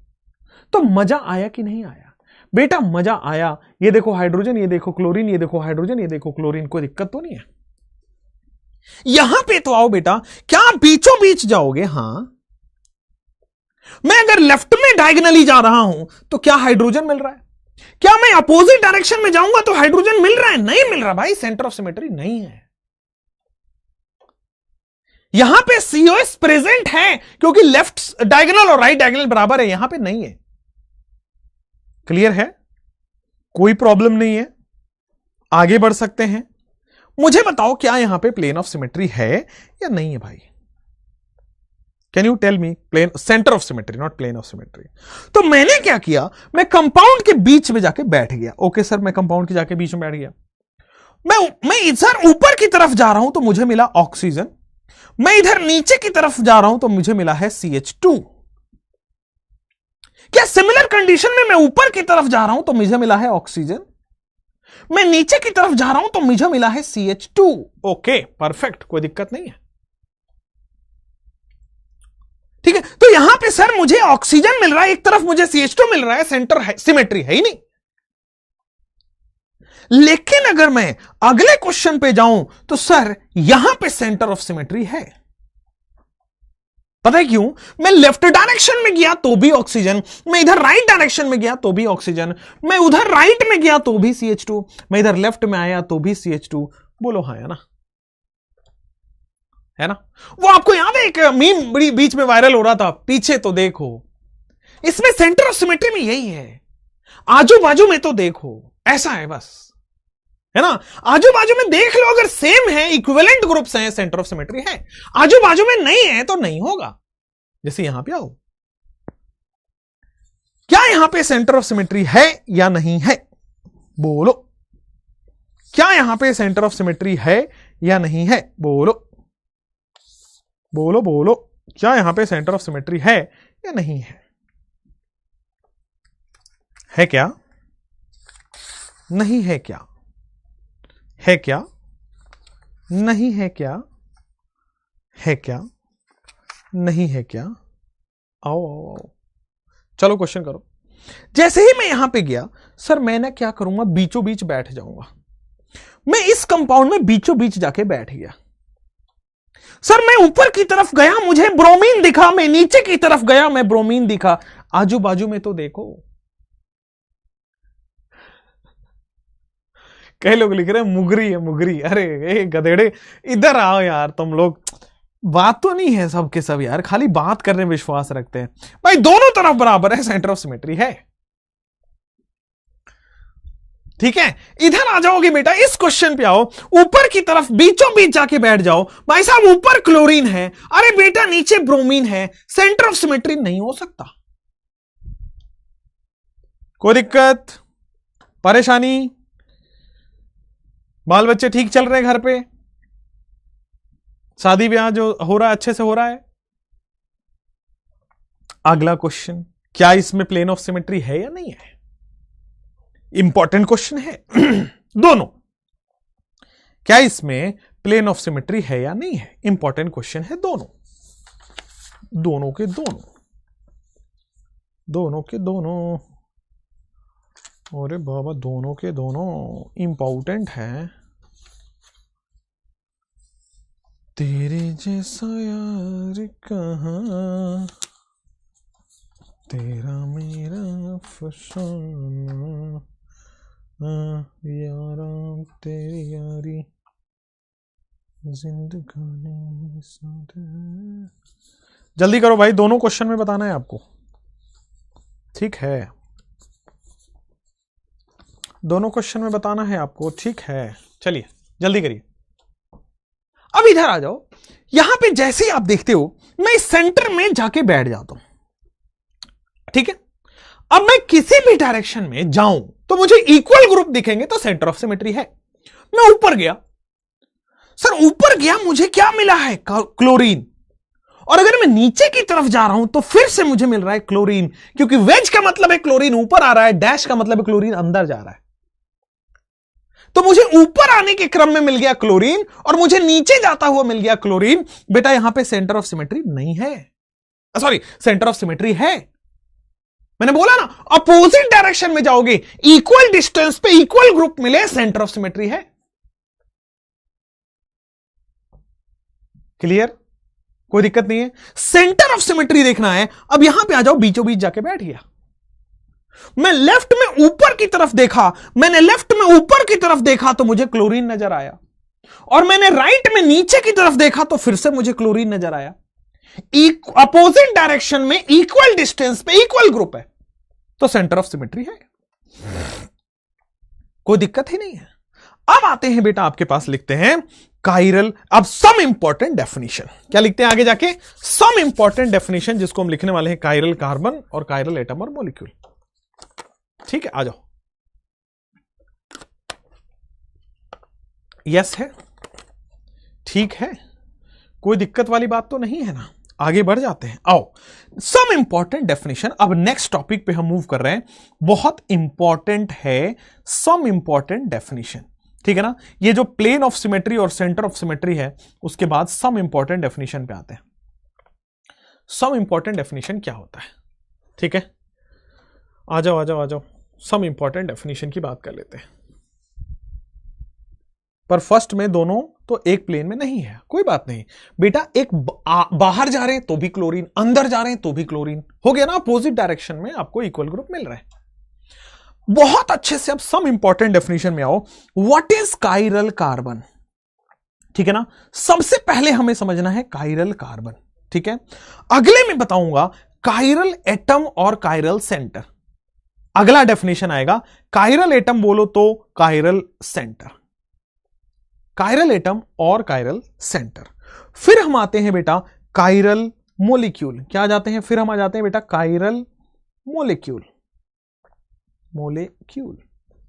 तो मजा आया कि नहीं आया बेटा? मजा आया। ये देखो हाइड्रोजन, ये देखो क्लोरीन, ये देखो हाइड्रोजन, ये देखो क्लोरीन, कोई दिक्कत तो नहीं है। यहां पे तो आओ बेटा, क्या आप बीचों बीच जाओगे? हां, मैं अगर लेफ्ट में डायगोनली जा रहा हूं तो क्या हाइड्रोजन मिल रहा है? क्या मैं अपोजिट डायरेक्शन में जाऊंगा तो हाइड्रोजन मिल रहा है? नहीं मिल रहा भाई, सेंटर ऑफ सिमेट्री नहीं है। यहां पे सीओएस प्रेजेंट है क्योंकि लेफ्ट डायगोनल और राइट डायगोनल बराबर है, यहां पे नहीं है। क्लियर है? कोई प्रॉब्लम नहीं है, आगे बढ़ सकते हैं। मुझे बताओ, क्या यहां पे प्लेन ऑफ सिमेट्री है या नहीं है भाई? Can you tell me? Plane centre of symmetry, not plane of symmetry. तो मैंने क्या किया, मैं कंपाउंड के बीच में जाके बैठ गया। ओके सर, मैं कंपाउंड के जाके बीच में बैठ गया। मैं इधर ऊपर की तरफ जा रहा हूं तो मुझे मिला ऑक्सीजन, मैं इधर नीचे की तरफ जा रहा हूं तो मुझे मिला है CH2। क्या सिमिलर कंडीशन में मैं ऊपर की तरफ जा रहा हूं तो मुझे मिला है ऑक्सीजन, मैं नीचे की तरफ जा रहा हूं तो मुझे मिला है CH2। ओके, परफेक्ट, कोई दिक्कत नहीं है। ठीक है, तो यहां पे सर मुझे ऑक्सीजन मिल रहा है, एक तरफ मुझे CH2 मिल रहा है, सेंटर है, सिमेट्री है ही नहीं। लेकिन अगर मैं अगले क्वेश्चन पे जाऊं तो सर यहां पे सेंटर ऑफ सिमेट्री है। पता है क्यों? मैं लेफ्ट डायरेक्शन में गया तो भी ऑक्सीजन, मैं इधर राइट डायरेक्शन में गया तो भी ऑक्सीजन, मैं उधर राइट में गया तो भी CH2, मैं इधर लेफ्ट में आया तो भी CH2। बोलो हाँ, है ना? है ना? वो आपको याद है एक मीम बड़ी बीच में वायरल हो रहा था, पीछे तो देखो। इसमें सेंटर ऑफ सिमेट्री में यही है, आजू बाजू में तो देखो, ऐसा है बस, है ना? आजू बाजू में देख लो, अगर सेम है, इक्विवेलेंट ग्रुप्स हैं, सेंटर ऑफ सिमेट्री है। आजू बाजू में नहीं है तो नहीं होगा। जैसे यहां पे आओ, क्या यहां पे सेंटर ऑफ सिमेट्री है या नहीं है? बोलो, क्या यहां पे सेंटर ऑफ सिमेट्री है या नहीं है? बोलो बोलो बोलो, क्या यहां पे सेंटर ऑफ सिमेट्री है या नहीं है? है क्या? नहीं है क्या? है क्या? नहीं है क्या? है क्या? नहीं है क्या? आओ आओ आओ, चलो क्वेश्चन करो। जैसे ही मैं यहां पे गया, सर मैं ना क्या करूंगा, बीचों बीच बैठ जाऊंगा। मैं इस कंपाउंड में बीचों बीच जाके बैठ गया। सर मैं ऊपर की तरफ गया, मुझे ब्रोमीन दिखा, मैं नीचे की तरफ गया, मैं ब्रोमीन दिखा। आजू बाजू में तो देखो। कई लोग लिख रहे हैं मुगरी है, मुगरी। अरे ए गधेड़े, इधर आओ यार तुम लोग। बात तो नहीं है सबके सब यार, खाली बात करने में विश्वास रखते हैं भाई। दोनों तरफ बराबर है, सेंटर ऑफ सिमेट्री है। ठीक है, इधर आ जाओगे बेटा, इस क्वेश्चन पे आओ, ऊपर की तरफ बीचों बीच जाके बैठ जाओ। भाई साहब ऊपर क्लोरीन है, अरे बेटा नीचे ब्रोमीन है, सेंटर ऑफ सिमेट्री नहीं हो सकता। कोई दिक्कत, परेशानी? बाल बच्चे ठीक चल रहे हैं घर पे? शादी ब्याह जो हो रहा है अच्छे से हो रहा है? अगला क्वेश्चन, क्या इसमें प्लेन ऑफ सिमेट्री है या नहीं है? इंपॉर्टेंट क्वेश्चन है। दोनों, क्या इसमें प्लेन ऑफ सिमेट्री है या नहीं है? इंपॉर्टेंट क्वेश्चन है। दोनों, दोनों के दोनों, दोनों के दोनों, अरे बाबा दोनों के दोनों इंपॉर्टेंट है। तेरे जैसा यार कहां, तेरा मेरा फसाना, यारा तेरी यारी जिंदगानी साथ है। जल्दी करो भाई, दोनों क्वेश्चन में बताना है आपको। ठीक है, दोनों क्वेश्चन में बताना है आपको, ठीक है, चलिए जल्दी करिए। अब इधर आ जाओ, यहां पे जैसे ही आप देखते हो मैं इस सेंटर में जाके बैठ जाता हूं, ठीक है। अब मैं किसी भी डायरेक्शन में जाऊं तो मुझे इक्वल ग्रुप दिखेंगे तो सेंटर ऑफ सिमेट्री है। मैं ऊपर गया, सर ऊपर गया मुझे क्या मिला है, क्लोरीन। और अगर मैं नीचे की तरफ जा रहा हूं तो फिर से मुझे मिल रहा है क्लोरीन, क्योंकि वेज का मतलब है क्लोरीन ऊपर आ रहा है, डैश का मतलब है क्लोरीन अंदर जा रहा है। तो मुझे ऊपर आने के क्रम में मिल गया क्लोरीन और मुझे नीचे जाता हुआ मिल गया क्लोरीन। बेटा यहां पे सेंटर ऑफ सिमेट्री नहीं है, सॉरी सेंटर ऑफ सिमेट्री है। मैंने बोला ना अपोजिट डायरेक्शन में जाओगे, इक्वल डिस्टेंस पे इक्वल ग्रुप मिले, सेंटर ऑफ सिमेट्री है। क्लियर, कोई दिक्कत नहीं है। सेंटर ऑफ सिमेट्री देखना है। अब यहां पे आ जाओ, बीचों बीच जाके बैठ गया। मैं लेफ्ट में ऊपर की तरफ देखा, मैंने लेफ्ट में ऊपर की तरफ देखा तो मुझे क्लोरीन नजर आया, और मैंने राइट में नीचे की तरफ देखा तो फिर से मुझे क्लोरीन नजर आया। अपोजिट डायरेक्शन में इक्वल डिस्टेंस पे इक्वल ग्रुप है तो सेंटर ऑफ सिमेट्री है, कोई दिक्कत ही नहीं है। अब आते हैं बेटा आपके पास, लिखते हैं कायरल, अब सम इंपॉर्टेंट डेफिनेशन। क्या लिखते हैं आगे जाके, सम इंपॉर्टेंट डेफिनेशन, जिसको हम लिखने वाले हैं कायरल कार्बन और कायरल एटम और मॉलिक्यूल। ठीक है, आ जाओ। यस है, ठीक है, कोई दिक्कत वाली बात तो नहीं है ना। आगे बढ़ जाते हैं, आओ। सम इंपॉर्टेंट डेफिनेशन, अब नेक्स्ट टॉपिक पे हम मूव कर रहे हैं, बहुत इंपॉर्टेंट है सम इंपॉर्टेंट डेफिनेशन, ठीक है ना। ये जो प्लेन ऑफ सिमेट्री और सेंटर ऑफ सिमेट्री है, उसके बाद सम इंपॉर्टेंट डेफिनेशन पे आते हैं। सम इंपॉर्टेंट डेफिनेशन क्या होता है, ठीक है, आ जाओ आ जाओ आ जाओ, सम इंपॉर्टेंट डेफिनेशन की बात कर लेते हैं। पर फर्स्ट में दोनों तो एक प्लेन में नहीं है, कोई बात नहीं बेटा। एक बाहर जा रहे हैं तो भी क्लोरीन, अंदर जा रहे हैं तो भी क्लोरीन, हो गया ना। अपोजिट डायरेक्शन में आपको इक्वल ग्रुप मिल रहा है। बहुत अच्छे से अब सम इंपॉर्टेंट डेफिनेशन में आओ। व्हाट इज कायरल कार्बन, ठीक है ना। सबसे पहले हमें समझना है कायरल कार्बन, ठीक है। अगले में बताऊंगा कायरल एटम और कायरल सेंटर। अगला डेफिनेशन आएगा कायरल एटम बोलो तो कायरल सेंटर, कायरल एटम और कायरल सेंटर। फिर हम आते हैं बेटा कायरल मोलिक्यूल। क्या आ जाते हैं, फिर हम आ जाते हैं बेटा कायरल मोलिक्यूल, मोलिक्यूल,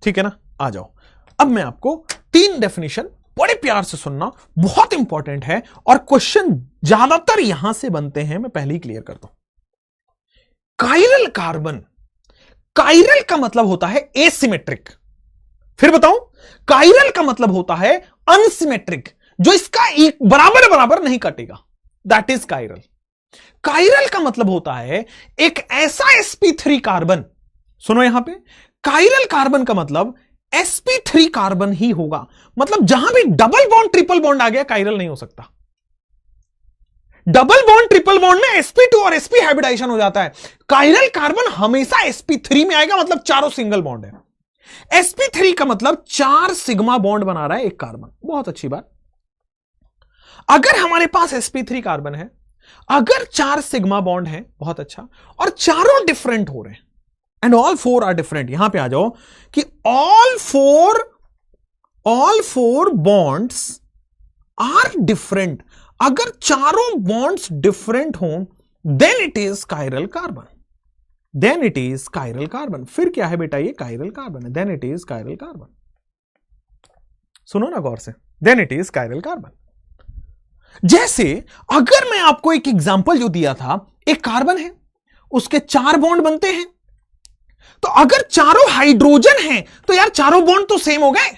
ठीक है ना। आ जाओ, अब मैं आपको तीन डेफिनेशन, बड़े प्यार से सुनना, बहुत इंपॉर्टेंट है और क्वेश्चन ज्यादातर यहां से बनते हैं, मैं पहले ही क्लियर करता हूं। कायरल कार्बन, कायरल का मतलब होता है एसिमेट्रिक। फिर बताऊं, कायरल का मतलब होता है अनसिमेट्रिक, जो इसका एक बराबर बराबर नहीं कटेगा, दैट इज कायरल। कायरल का मतलब होता है एक ऐसा sp3 कार्बन, सुनो यहां पे, कायरल कार्बन का मतलब sp3 कार्बन ही होगा। मतलब जहां भी डबल बॉन्ड ट्रिपल बॉन्ड आ गया, कायरल नहीं हो सकता। डबल बॉन्ड ट्रिपल बॉन्ड में sp2 और sp हाइब्रिडाइजेशन हो जाता है। कायरल कार्बन हमेशा sp3 में आएगा, मतलब चारों सिंगल बॉन्ड है। sp3 का मतलब 4 सिग्मा बॉन्ड बना रहा है एक कार्बन, बहुत अच्छी बात। अगर हमारे पास sp3 कार्बन है, अगर 4 सिग्मा बॉन्ड है, बहुत अच्छा, और चारों डिफरेंट हो रहे हैं, एंड ऑल 4 आर डिफरेंट। यहां पे आ जाओ कि all four bonds are different. अगर चारों बॉन्ड्स डिफरेंट हो, then it is chiral carbon, then it is chiral carbon. फिर क्या है बेटा, ये कायरल कार्बन है, then it is chiral carbon. सुनो ना गौर से, then it is chiral carbon. जैसे अगर मैं आपको एक एग्जांपल जो दिया था, एक कार्बन है, उसके 4 बॉन्ड बनते हैं, तो अगर चारों हाइड्रोजन हैं तो यार चारों बॉन्ड तो सेम हो गए।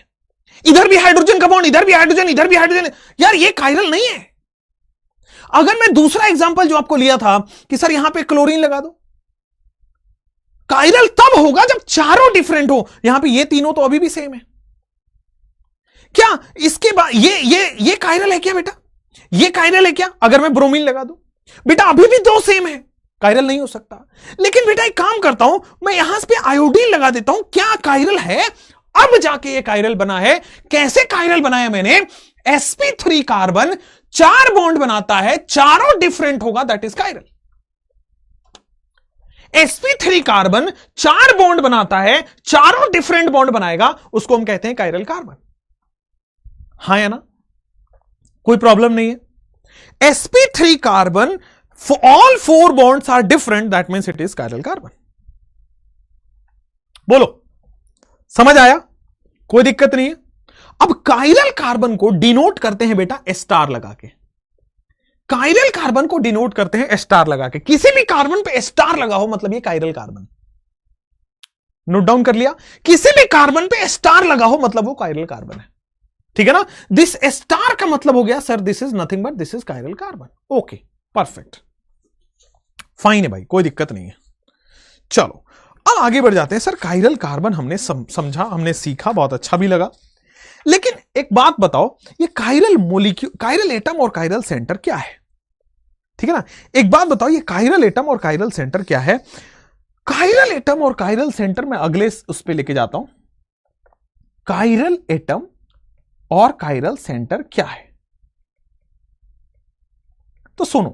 इधर भी हाइड्रोजन का बॉन्ड, इधर भी हाइड्रोजन, इधर भी हाइड्रोजन, यार ये कायरल नहीं है। अगर मैं दूसरा एग्जांपल जो आपको लिया था कि सर यहां पे क्लोरीन लगा दो, कायरल तब होगा जब चारों डिफरेंट हो। यहां पे ये तीनों तो अभी भी सेम है। क्या इसके बाद ये कायरल है क्या बेटा, ये कायरल है क्या? अगर मैं ब्रोमीन लगा दूं, बेटा अभी भी 2 सेम है, कायरल नहीं हो सकता। लेकिन बेटा एक काम करता हूं, मैं यहां पे आयोडीन लगा देता हूं, क्या कायरल है? अब जाके ये कायरल बना है। कैसे कायरल बनाया मैंने? sp3 कार्बन 4 बॉन्ड बनाता है, चारों डिफरेंट होगा, that is chiral. sp3 carbon 4 bond बनाता है, चारों डिफरेंट बॉन्ड बनाएगा, उसको हम कहते हैं कायरल कार्बन। हाँ या ना, कोई प्रॉब्लम नहीं है। sp3 carbon all 4 bonds are different, that means it is chiral carbon. बोलो, समझ आया? कोई दिक्कत नहीं है। अब कायरल कार्बन को डिनोट करते हैं बेटा स्टार लगा के। कायरल कार्बन को डिनोट करते हैं स्टार लगा के। किसी भी कार्बन पे स्टार लगा हो मतलब ये कायरल कार्बन। नोट डाउन कर लिया? किसी भी कार्बन पे स्टार लगा हो मतलब वो कायरल कार्बन है। ठीक है ना? दिस स्टार का मतलब हो गया sir this is nothing but this is chiral carbon. Okay, perfect, fine है भाई, कोई दिक्कत नहीं है। चलो अब आगे बढ़ जाते हैं। सर कायरल कार्बन हमने समझा, हमने सीखा, बहुत अच्छा भी लगा, लेकिन एक बात बताओ, ये कायरल मोलिक्यूल, कायरल एटम और कायरल सेंटर क्या है? ठीक है ना, एक बात बताओ, ये कायरल एटम और कायरल सेंटर क्या है? कायरल एटम और कायरल सेंटर में अगले उस पे लेके जाता हूं। कायरल एटम और कायरल सेंटर क्या है? तो सुनो,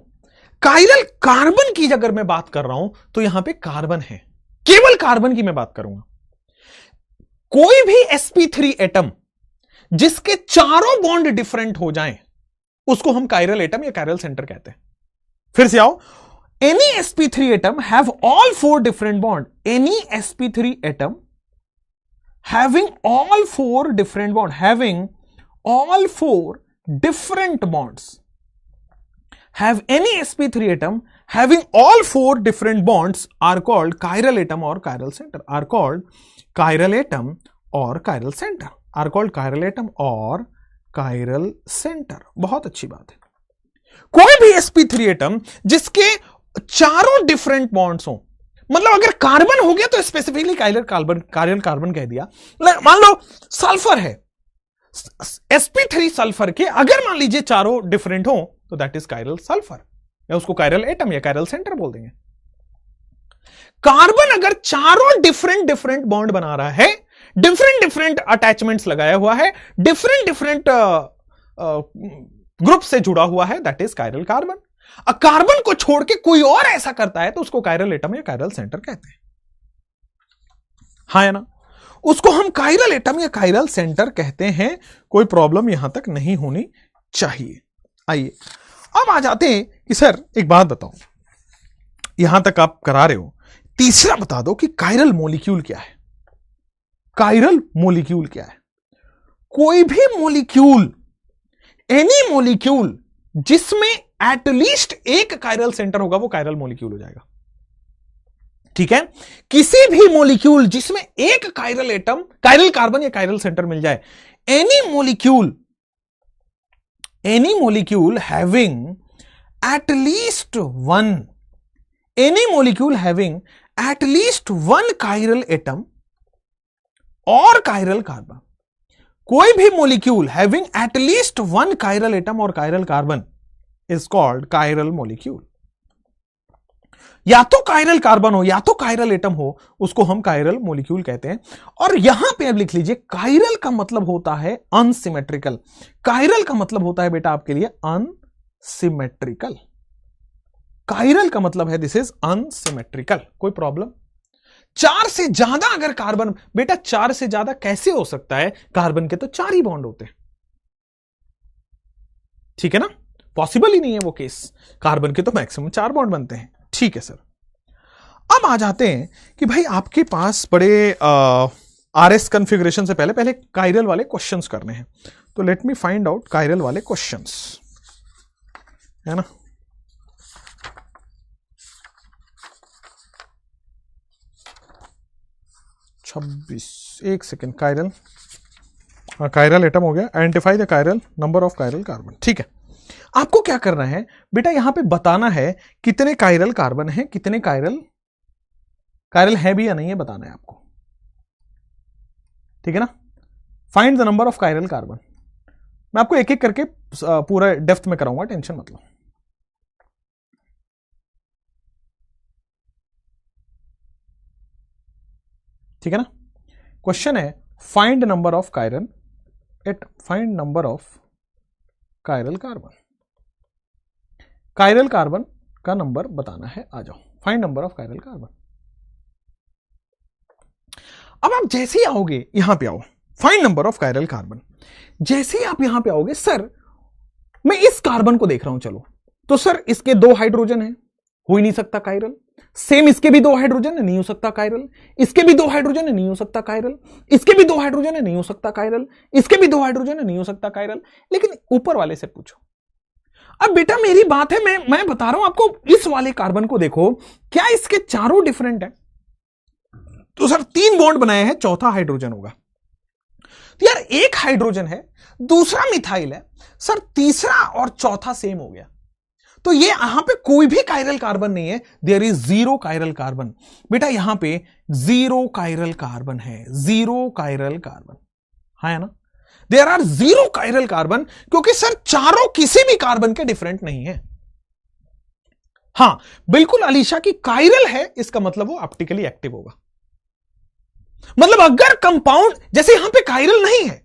कायरल कार्बन की अगर मैं बात कर रहा हूं तो यहां पे कार्बन है, केवल कार्बन की मैं बात करूंगा। कोई भी sp3 एटम जिसके चारों बॉन्ड डिफरेंट हो जाएं उसको हम कायरल एटम या कायरल सेंटर कहते हैं। फिर से आओ, any sp3 atom have all 4 different bond, any sp3 atom having all 4 different bond, having all 4 different bonds, have any sp3 atom having all 4 different bonds are called chiral atom or chiral center, are called chiral atom or chiral center, are called chiral atom or chiral center। बहुत अच्छी बात है। कोई भी sp3 atom जिसके चारों different bonds हो, मतलब अगर कार्बन हो गया तो स्पेसिफिकली कायरल कार्बन कह दिया। मान लो सल्फर है, sp3 सल्फर के अगर मान लीजिए चारों डिफरेंट हो तो दैट इज कायरल सल्फर, या उसको कायरल एटम या कायरल सेंटर बोल देंगे। कार्बन अगर चारों डिफरेंट बॉन्ड बना रहा है, डिफरेंट अटैचमेंट्स लगाया हुआ है, डिफरेंट ग्रुप से जुड़ा हुआ है, that is chiral carbon. Carbon को छोड़ के कोई और ऐसा करता है तो उसको कायरल एटम या कायरल सेंटर कहते हैं। हाँ या ना, उसको हम कायरल एटम या कायरल सेंटर कहते हैं। कोई प्रॉब्लम यहां तक नहीं होनी चाहिए। आइए अब आ जाते हैं कि सर एक बात बताओ, यहां तक आप करा रहे हो, तीसरा बता दो कि कायरल मॉलिक्यूल क्या है? कायरल मॉलिक्यूल क्या है? कोई भी मॉलिक्यूल, एनी मॉलिक्यूल जिसमें एटलीस्ट एक कायरल सेंटर होगा वो कायरल मॉलिक्यूल हो जाएगा। ठीक है, किसी भी मॉलिक्यूल जिसमें एक कायरल एटम, कायरल कार्बन या कायरल सेंटर मिल जाए, any molecule having at least one, any molecule having at least one chiral atom or chiral carbon, कोई भी molecule having at least one chiral atom or chiral carbon is called chiral molecule। या तो chiral carbon हो या तो chiral atom हो, उसको हम कायरल मॉलिक्यूल कहते हैं। और यहां पे अब लिख लीजिए, कायरल का मतलब होता है अनसिमेट्रिकल। कायरल का मतलब होता है बेटा आपके लिए अनसिमेट्रिकल। कायरल का मतलब है दिस इज अनसिमेट्रिकल। कोई प्रॉब्लम? 4 से ज्यादा अगर कार्बन, बेटा 4 से ज्यादा कैसे हो सकता है? कार्बन के तो 4 ही बॉन्ड होते हैं। ठीक है ना, पॉसिबल ही नहीं है वो केस। कार्बन के तो मैक्सिमम 4 बॉन्ड बनते हैं। ठीक है सर, अब आ जाते हैं कि भाई आपके पास बड़े आरएस कॉन्फ़िगरेशन से पहले कायरल वाले क्वेश्चंस करने हैं। तो let me find out chiral वाले क्वेश्चंस, है ना। एक सेकेंड, कायरल, कायरल एटम हो गया। Identify the chiral number of chiral carbon. ठीक है, आपको क्या करना है बेटा, यहां पे बताना है कितने कायरल कार्बन है, कितने कायरल है भी या नहीं है बताना है आपको। ठीक है ना, find the number of chiral carbon. मैं आपको एक एक करके पूरा डेप्थ में कराऊंगा, टेंशन मत लो। ठीक है ना, क्वेश्चन है find number of chiral atom, find number of chiral carbon. Chiral carbon का नंबर बताना है, आ जाओ। Find number of chiral carbon. अब आप जैसे ही आओगे यहां पे आओ, find number of chiral carbon, जैसे ही आप यहां पे आओगे, सर मैं इस कार्बन को देख रहा हूं, चलो तो सर इसके 2 हाइड्रोजन है, हो ही नहीं सकता कायरल। सेम इसके भी 2 हाइड्रोजन है, नहीं हो सकता कायरल। इसके भी 2 हाइड्रोजन है, नहीं हो सकता कायरल। इसके भी 2 हाइड्रोजन है, नहीं हो सकता कायरल। इसके भी 2 हाइड्रोजन है, नहीं हो सकता कायरल। लेकिन ऊपर वाले से पूछो। अब बेटा मेरी बात है, मैं बता रहा हूं आपको, इस वाले कार्बन को देखो, क्या इसके चारों डिफरेंट है? तो सर 3 बॉन्ड बनाए हैं, चौथा हाइड्रोजन होगा। तो यार एक हाइड्रोजन है, दूसरा मिथाइल है, सर तीसरा और चौथा सेम हो गया, तो ये यहां पे कोई भी कायरल कार्बन नहीं है, देयर इज 0 कायरल कार्बन। बेटा यहां पे 0 कायरल कार्बन है, 0 कायरल कार्बन, है ना, देयर आर 0 कायरल कार्बन, क्योंकि सर चारों किसी भी कार्बन के डिफरेंट नहीं है। हां बिल्कुल अलीशा की कायरल है, इसका मतलब वो ऑप्टिकली एक्टिव होगा। मतलब अगर कंपाउंड, जैसे यहां पे कायरल नहीं है,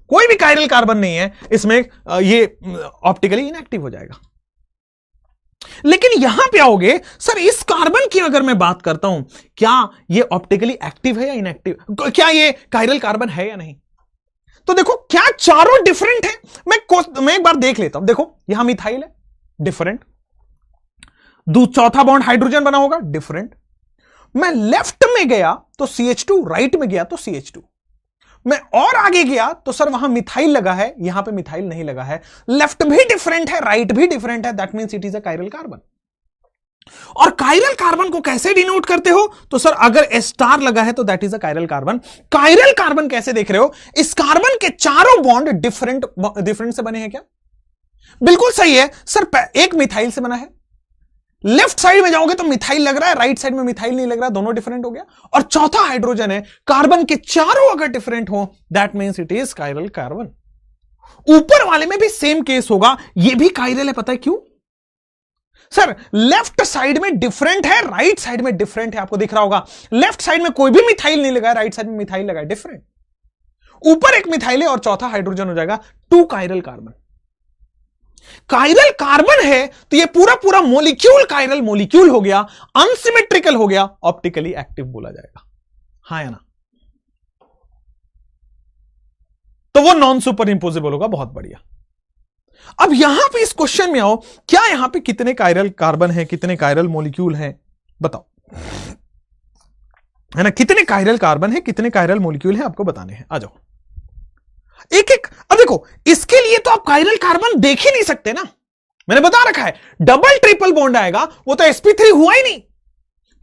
कोई भी कायरल कार्बन नहीं है इसमें, ये ऑप्टिकली इनएक्टिव हो जाएगा। लेकिन यहां पे आओगे, सर इस कार्बन की अगर मैं बात करता हूं, क्या ये ऑप्टिकली एक्टिव है या इनएक्टिव, क्या ये कायरल कार्बन है या नहीं? तो देखो क्या चारों डिफरेंट है। मैं एक बार देख लेता हूं, देखो यहां मिथाइल है, डिफरेंट, चौथा बॉन्ड हाइड्रोजन बना होगा, डिफरेंट। मैं लेफ्ट में गया तो CH2, राइट में गया तो CH2, मैं और आगे गया तो सर वहां मिथाइल लगा है, यहां पे मिथाइल नहीं लगा है। लेफ्ट भी डिफरेंट है, राइट भी डिफरेंट है, that means it is a chiral carbon. और कायरल कार्बन को कैसे डिनोट करते हो? तो सर अगर एस स्टार लगा है तो that is a chiral carbon. Chiral carbon कैसे देख रहे हो? इस कार्बन के चारों बॉन्ड डिफरेंट से बने हैं क्या? बिल्कुल सही है सर, एक मिथाइल से बना है। लेफ्ट साइड में जाओगे तो मिथाइल लग रहा है, राइट साइड में मिथाइल नहीं लग रहा, दोनों डिफरेंट हो गया। और चौथा हाइड्रोजन है, कार्बन के चारों अगर डिफरेंट हो that means it is chiral carbon. ऊपर वाले में भी सेम केस होगा, ये भी कायरल है, पता है क्यों? सर लेफ्ट साइड में डिफरेंट है, राइट साइड में डिफरेंट है, आपको दिख रहा होगा। लेफ्ट साइड में कोई भी मिथाइल नहीं लगा है, राइट साइड में मिथाइल लगा है, डिफरेंट। ऊपर एक मिथाइल है और चौथा हाइड्रोजन हो जाएगा, 2 कायरल कार्बन। कायरल कार्बन है तो ये पूरा पूरा मोलिक्यूल कायरल मोलिक्यूल हो गया, अनसिमेट्रिकल हो गया, ऑप्टिकली एक्टिव बोला जाएगा, हाँ या ना? तो वो नॉन सुपर इंपोजेबल होगा, बहुत बढ़िया। अब यहां पे इस क्वेश्चन में आओ, क्या यहां पे कितने कायरल कार्बन है, कितने कायरल मोलिक्यूल हैं, बताओ, है ना? कितने कायरल कार्बन है, कितने कायरल मोलिक्यूल हैं, आपको बताने हैं, आ जाओ एक एक। अब देखो इसके लिए तो आप कायरल कार्बन देख ही नहीं सकते ना, मैंने बता रखा है डबल ट्रिपल बॉन्ड आएगा, वो तो sp3 हुआ ही नहीं।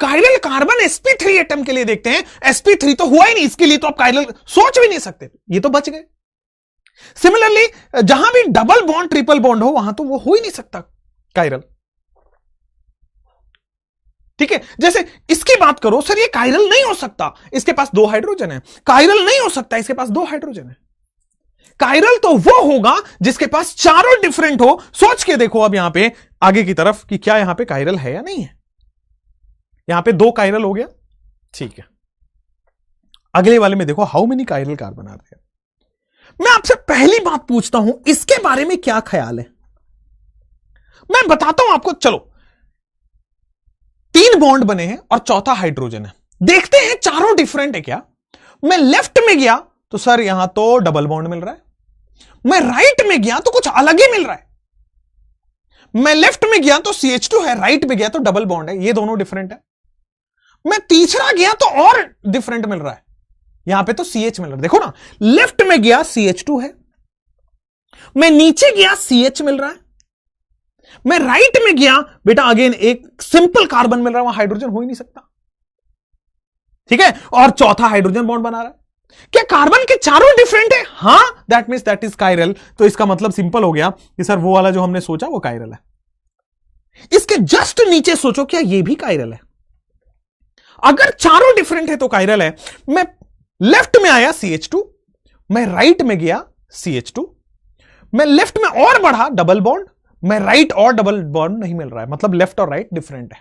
कायरल कार्बन sp3 एटम के लिए देखते हैं, sp3 तो हुआ ही नहीं, इसके लिए तो आप कायरल सोच भी नहीं सकते, ये तो बच गए। सिमिलरली जहां भी डबल बॉन्ड ट्रिपल बॉन्ड हो वहां तो वो हो ही नहीं सकता कायरल, ठीक है। जैसे इसकी बात करो, सर ये कायरल नहीं हो सकता, इसके पास 2 हाइड्रोजन है। कायरल नहीं हो सकता, इसके पास 2 हाइड्रोजन है। कायरल तो वो होगा जिसके पास चारों डिफरेंट हो। सोच के देखो अब यहां पे आगे की तरफ कि क्या यहां पे कायरल है या नहीं है। यहां पे 2 कायरल हो गया, ठीक है। अगले वाले में देखो हाउ मेनी कायरल कार्बन आ रहे हैं। मैं आपसे पहली बात पूछता हूं, इसके बारे में क्या ख्याल है? मैं बताता हूं आपको, चलो 3 बॉन्ड बने हैं और चौथा हाइड्रोजन है, देखते हैं चारों डिफरेंट है क्या। मैं लेफ्ट में गया तो सर यहां तो डबल बॉन्ड मिल रहा है, मैं राइट में गया तो कुछ अलग ही मिल रहा है। मैं लेफ्ट में गया तो CH2 है, राइट में गया तो डबल बॉन्ड है, ये दोनों डिफरेंट है। मैं तीसरा गया तो और डिफरेंट मिल रहा है, यहां पे तो CH मिल रहा है, देखो ना, लेफ्ट में गया CH2 है, मैं नीचे गया CH मिल रहा है, मैं राइट में गया बेटा अगेन एक सिंपल कार्बन मिल रहा है, वहां हाइड्रोजन हो ही नहीं सकता, ठीक है। और चौथा हाइड्रोजन बॉन्ड बना रहा है। क्या कार्बन के चारों डिफरेंट है? हां, that means that is chiral. तो इसका मतलब सिंपल हो गया कि सर वो वाला जो हमने सोचा वो कायरल है। इसके जस्ट नीचे सोचो, क्या ये भी कायरल है? अगर चारों डिफरेंट है तो कायरल है। मैं लेफ्ट में आया CH2, मैं राइट में गया CH2, मैं लेफ्ट में और बढ़ा डबल बॉन्ड, मैं राइट और डबल बॉन्ड नहीं मिल रहा है, मतलब लेफ्ट और राइट डिफरेंट है,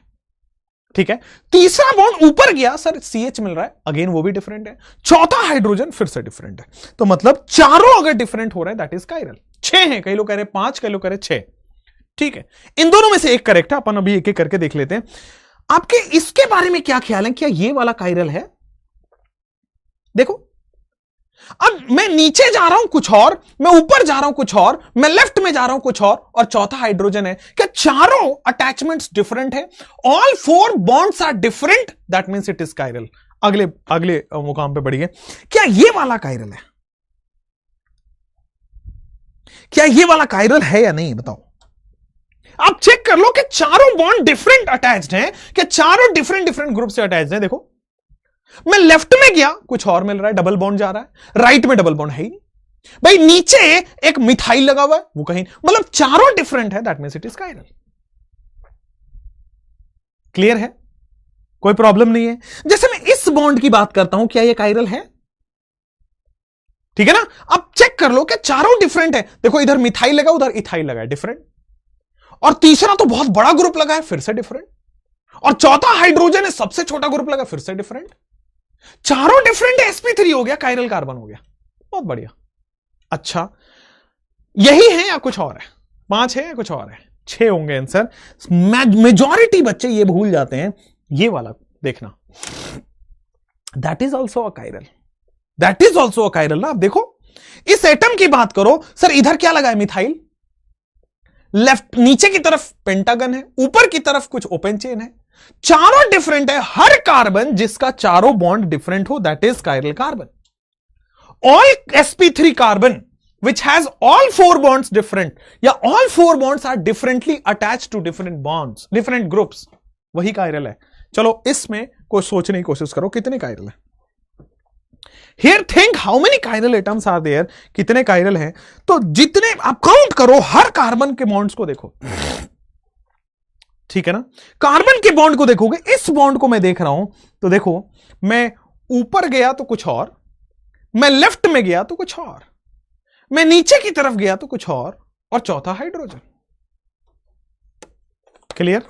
ठीक है। तीसरा बॉन्ड ऊपर गया, सर CH मिल रहा है, अगेन वो भी डिफरेंट है। चौथा हाइड्रोजन फिर से डिफरेंट है, तो मतलब चारों अगर डिफरेंट हो रहा है दैट इज कायरल। 6 हैं, कई लोग कह रहे 5, कई लोग कह रहे 6, ठीक है। इन दोनों में से एक करेक्ट है, अपन अभी एक एक करके देख लेते हैं। आपके इसके बारे में क्या ख्याल है, क्या ये वाला कायरल है? देखो, अब मैं नीचे जा रहा हूं कुछ और, मैं ऊपर जा रहा हूं कुछ और, मैं लेफ्ट में जा रहा हूं कुछ और चौथा हाइड्रोजन है। क्या चारों अटैचमेंट्स डिफरेंट है? All four bonds are different, that means it is chiral. अगले अगले मुकाम पे बढ़िए। क्या ये वाला कायरल है? क्या ये वाला कायरल है या नहीं, बताओ। आप चेक कर लो कि चारों बॉन्ड डिफरेंट अटैच्ड हैं, कि चारों डिफरेंट डिफरेंट ग्रुप से अटैच्ड हैं। देखो, मैं लेफ्ट में गया कुछ और मिल रहा है, डबल बॉन्ड जा रहा है, राइट में डबल बॉन्ड है ही नहीं भाई, नीचे एक मिथाइल लगा हुआ है, वो कहीं, मतलब चारों डिफरेंट है, that means it is chiral. Clear है? कोई प्रॉब्लम नहीं है। जैसे मैं इस बॉन्ड की बात करता हूं, क्या ये कायरल है? ठीक है ना? अब चेक कर लो कि चारों डिफरेंट है। देखो, इधर मिथाइल लगा, उधर इथाइल लगा है, डिफरेंट। और तीसरा तो बहुत बड़ा ग्रुप लगा है, फिर से डिफरेंट। और चौथा हाइड्रोजन है, सबसे छोटा ग्रुप लगा, फिर से डिफरेंट। चारों डिफरेंट है, sp3 हो गया, कायरल कार्बन हो गया। बहुत बढ़िया। अच्छा, यही है या कुछ और है? 5 है या कुछ और है? 6 होंगे आंसर। मेजॉरिटी बच्चे ये भूल जाते हैं, ये वाला देखना, that is also a chiral, that is also a chiral ना। आप देखो, इस एटम की बात करो, सर इधर क्या लगा है? मिथाइल। लेफ्ट नीचे की तरफ पेंटागन है, ऊपर की तरफ कुछ ओपन चेन है, चारों डिफरेंट है। हर कार्बन जिसका चारों बॉन्ड डिफरेंट हो, that is chiral carbon. All sp3 carbon which has all 4 bonds different, या all 4 bonds are differently attached to different bonds, different groups, वही कायरल है। चलो, इसमें कोई सोचने की कोशिश करो, कितने कायरल है? Here think how many chiral atoms are there, कितने कायरल हैं? तो जितने आप काउंट करो, हर कार्बन के बॉन्ड्स को देखो, ठीक है ना? कार्बन के बॉन्ड को देखोगे, इस बॉन्ड को मैं देख रहा हूं, तो देखो, मैं ऊपर गया तो कुछ और, मैं लेफ्ट में गया तो कुछ और, मैं नीचे की तरफ गया तो कुछ और चौथा हाइड्रोजन। क्लियर?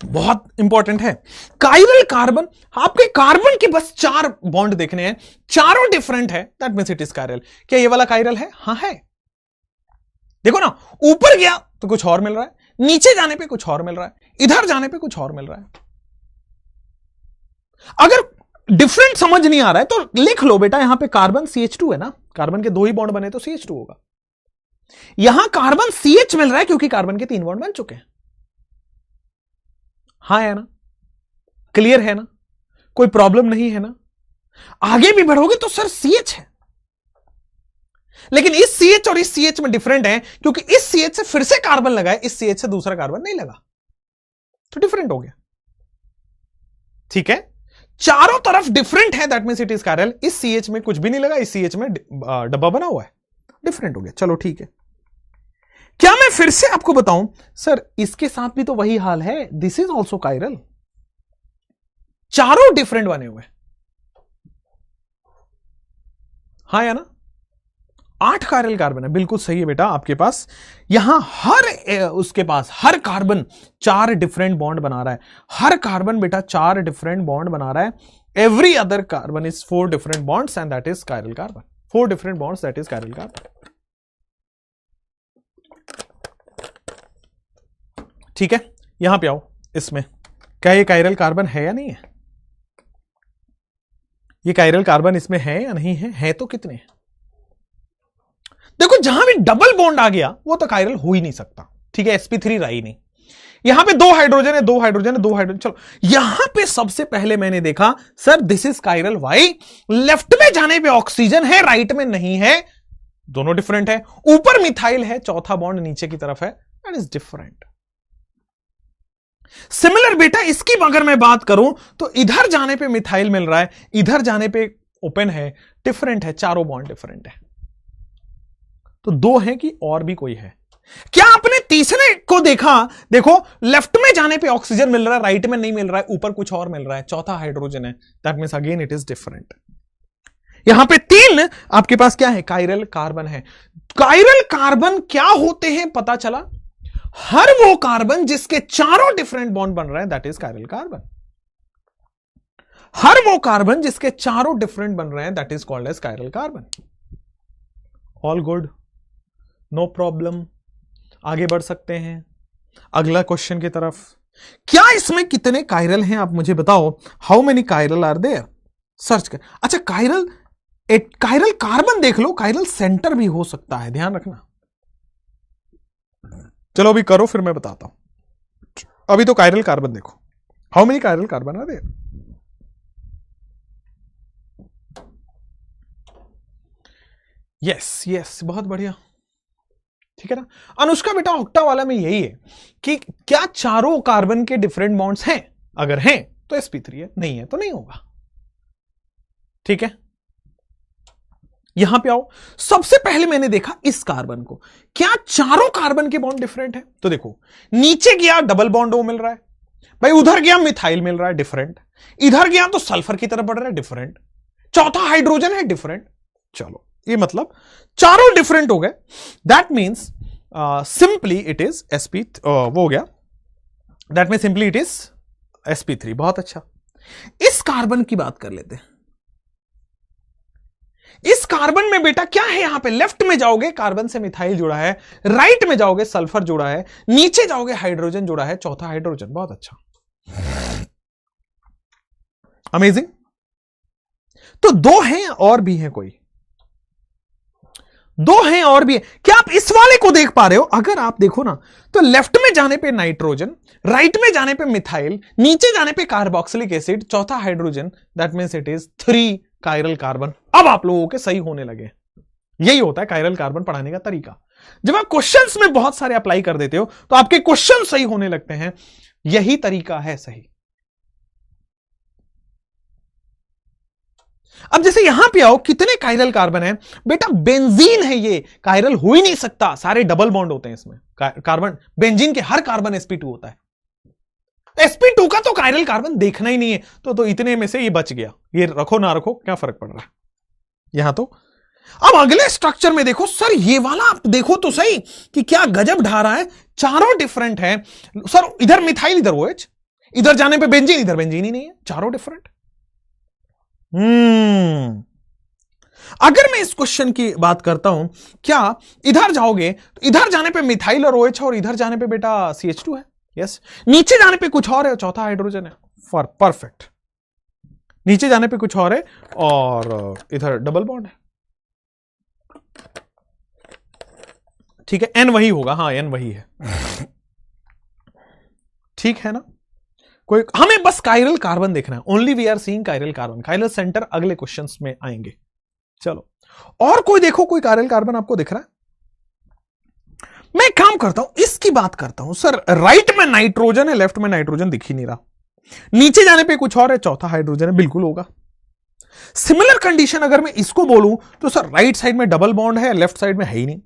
बहुत इंपॉर्टेंट है। कायरल कार्बन, आपके कार्बन के बस 4 बॉन्ड देखने हैं, चारों डिफरेंट है, that means it is chiral. क्या ये वाला कायरल है? हां है। देखो ना, ऊपर गया तो कुछ और मिल रहा है, नीचे जाने पे कुछ और मिल रहा है, इधर जाने पे कुछ और मिल रहा है। अगर डिफरेंट समझ नहीं आ रहा है तो लिख लो बेटा, यहां पे कार्बन CH2 है ना, कार्बन के 2 ही बॉन्ड बने तो CH2 होगा। यहां कार्बन CH मिल रहा है क्योंकि कार्बन के 3 बॉन्ड बन चुके हैं। हाँ है ना? क्लियर है ना? कोई प्रॉब्लम नहीं है ना? आगे भी बढ़ोगे तो सर CH है, लेकिन इस CH और इस CH में डिफरेंट है, क्योंकि इस CH से फिर से कार्बन लगा है, इस CH से दूसरा कार्बन नहीं लगा, तो डिफरेंट हो गया। ठीक है? चारों तरफ डिफरेंट है, that means it is chiral. इस CH में कुछ भी नहीं लगा, इस CH में डब्बा बना हुआ है, डिफरेंट हो गया। चलो ठीक है। क्या मैं फिर से आपको बताऊं, सर इसके साथ भी तो वही हाल है, दिस इज ऑल्सो कायरल। चारों डिफरेंट बने हुए। हाँ या ना? 8 कायरल कार्बन है, बिल्कुल सही है बेटा आपके पास। यहां उसके पास हर कार्बन 4 डिफरेंट बॉन्ड बना रहा है, हर कार्बन बेटा 4 डिफरेंट बॉन्ड बना रहा है। Every other carbon is 4 different bonds and that is chiral carbon. 4 different bonds, that is chiral carbon. ठीक है, यहां पे आओ। इसमें क्या ये कायरल कार्बन है या नहीं है? ये कायरल कार्बन इसमें है या नहीं है? है तो कितने? देखो, जहां भी डबल बॉन्ड आ गया वो तो कायरल हो ही नहीं सकता। ठीक है, sp3 रहा ही नहीं। यहां पे 2 हाइड्रोजन है, 2 हाइड्रोजन है, 2 हाइड्रोजन। चलो, यहां पे सबसे पहले मैंने देखा, sir this is chiral. Why? Left में जाने पे ऑक्सीजन है, राइट में नहीं है, दोनों डिफरेंट है। ऊपर मिथाइल है, चौथा बॉन्ड नीचे की तरफ है, दैट इज डिफरेंट। सिमिलर बेटा, इसकी अगर मैं बात करूं तो इधर जाने पे मिथाइल मिल रहा है, इधर जाने पे ओपन है, डिफरेंट है, चारों बॉन्ड डिफरेंट है। तो 2 है कि और भी कोई है? क्या आपने तीसरे को देखा? देखो, लेफ्ट में जाने पे ऑक्सीजन मिल रहा है, राइट में नहीं मिल रहा है, ऊपर कुछ और मिल रहा है, चौथा हाइड्रोजन है, that means again it is different. यहां पे 3 आपके पास क्या है? कायरल कार्बन है। कायरल कार्बन क्या होते हैं पता चला? हर वो कार्बन जिसके चारों डिफरेंट बॉन्ड बन रहे हैं, दैट इज कायरल कार्बन। हर वो कार्बन जिसके चारों डिफरेंट बन रहे हैं, that is called as chiral carbon. All good, no problem. आगे बढ़ सकते हैं अगला क्वेश्चन की तरफ। क्या इसमें कितने कायरल हैं आप मुझे बताओ। How many chiral are there, search कर। अच्छा कायरल, कायरल कार्बन देख लो, कायरल सेंटर भी हो सकता है, ध्यान रखना। चलो अभी करो फिर मैं बताता हूं। अभी तो कायरल कार्बन देखो, how many chiral carbon are there. Yes yes, बहुत बढ़िया, ठीक है ना। अनुष्का बेटा ऑक्टा वाला में यही है कि क्या चारों कार्बन के डिफरेंट बॉन्ड्स हैं, अगर हैं तो sp3 है, नहीं है तो नहीं होगा, ठीक है। यहां पे आओ, सबसे पहले मैंने देखा इस कार्बन को, क्या चारों कार्बन के बॉन्ड डिफरेंट है, तो देखो नीचे गया डबल बॉन्ड ओ मिल रहा है भाई, उधर गया मिथाइल मिल रहा है डिफरेंट, इधर गया तो सल्फर की तरफ बढ़ रहा है डिफरेंट, चौथा हाइड्रोजन है डिफरेंट। चलो ये मतलब चारों डिफरेंट हो गए, that means simply it is sp, वो हो गया, that mean simply it is sp3। बहुत अच्छा, इस कार्बन की बात कर लेते हैं। इस कार्बन में बेटा क्या है, यहां पे लेफ्ट में जाओगे कार्बन से मिथाइल जुड़ा है, राइट में जाओगे सल्फर जुड़ा है, नीचे जाओगे हाइड्रोजन जुड़ा है, चौथा हाइड्रोजन। बहुत अच्छा, अमेजिंग। तो दो हैं और भी हैं, कोई दो हैं और भी है क्या, आप इस वाले को देख पा रहे हो। अगर आप देखो ना तो लेफ्ट में जाने पे नाइट्रोजन, राइट में जाने पे मिथाइल, नीचे जाने पे कार्बोक्सिलिक एसिड, चौथा hydrogen, that means it is 3 chiral carbon. अब आप लोगों के सही होने लगे, यही होता है कायरल कार्बन पढ़ाने का तरीका। जब आप क्वेश्चंस में बहुत सारे अप्लाई कर देते हो तो आपके क्वेश्चन सही होने लगते हैं, यही तरीका है सही। अब जैसे यहां पे आओ, कितने कायरल कार्बन है बेटा, बेंजीन है ये, कायरल हो ही नहीं सकता, सारे डबल बॉन्ड होते हैं इसमें। कार्बन, बेंजीन के हर कार्बन sp2 होता है, sp2 का तो कायरल कार्बन देखना ही नहीं है, तो इतने में से ये बच गया, ये रखो ना रखो क्या फर्क पड़ रहा है यहां तो। अब अगले स्ट्रक्चर में देखो सर, ये वाला आप देखो तो सही कि क्या गजब ढा रहा है, चारों डिफरेंट है सर, इधर मिथाइल इधर OH, इधर जाने पे बेंजीन, इधर बेंजीन ही नहीं है, चारों डिफरेंट। अगर मैं इस क्वेश्चन की बात करता हूं, क्या इधर जाओगे तो इधर जाने पे मिथाइल और OH है, और इधर जाने पे बेटा CH2 है, यस। नीचे जाने पे कुछ और है, चौथा हाइड्रोजन है, फॉर परफेक्ट। नीचे जाने पे कुछ और है और इधर डबल बॉन्ड है, ठीक है। N वही होगा, हाँ N वही है, ठीक है ना। कोई, हमें बस कायरल कार्बन देखना है, only we are seeing chiral carbon. Chiral center अगले क्वेश्चंस में आएंगे। चलो और कोई देखो, कोई कायरल कार्बन आपको दिख रहा है। मैं काम करता हूं, इसकी बात करता हूं। सर राइट में नाइट्रोजन है, लेफ्ट में नाइट्रोजन दिख ही नहीं रहा, नीचे जाने पे कुछ और है, चौथा हाइड्रोजन है, बिल्कुल होगा। सिमिलर कंडीशन अगर मैं इसको बोलूं तो सर राइट साइड में डबल बॉन्ड है, लेफ्ट साइड में है ही नहीं,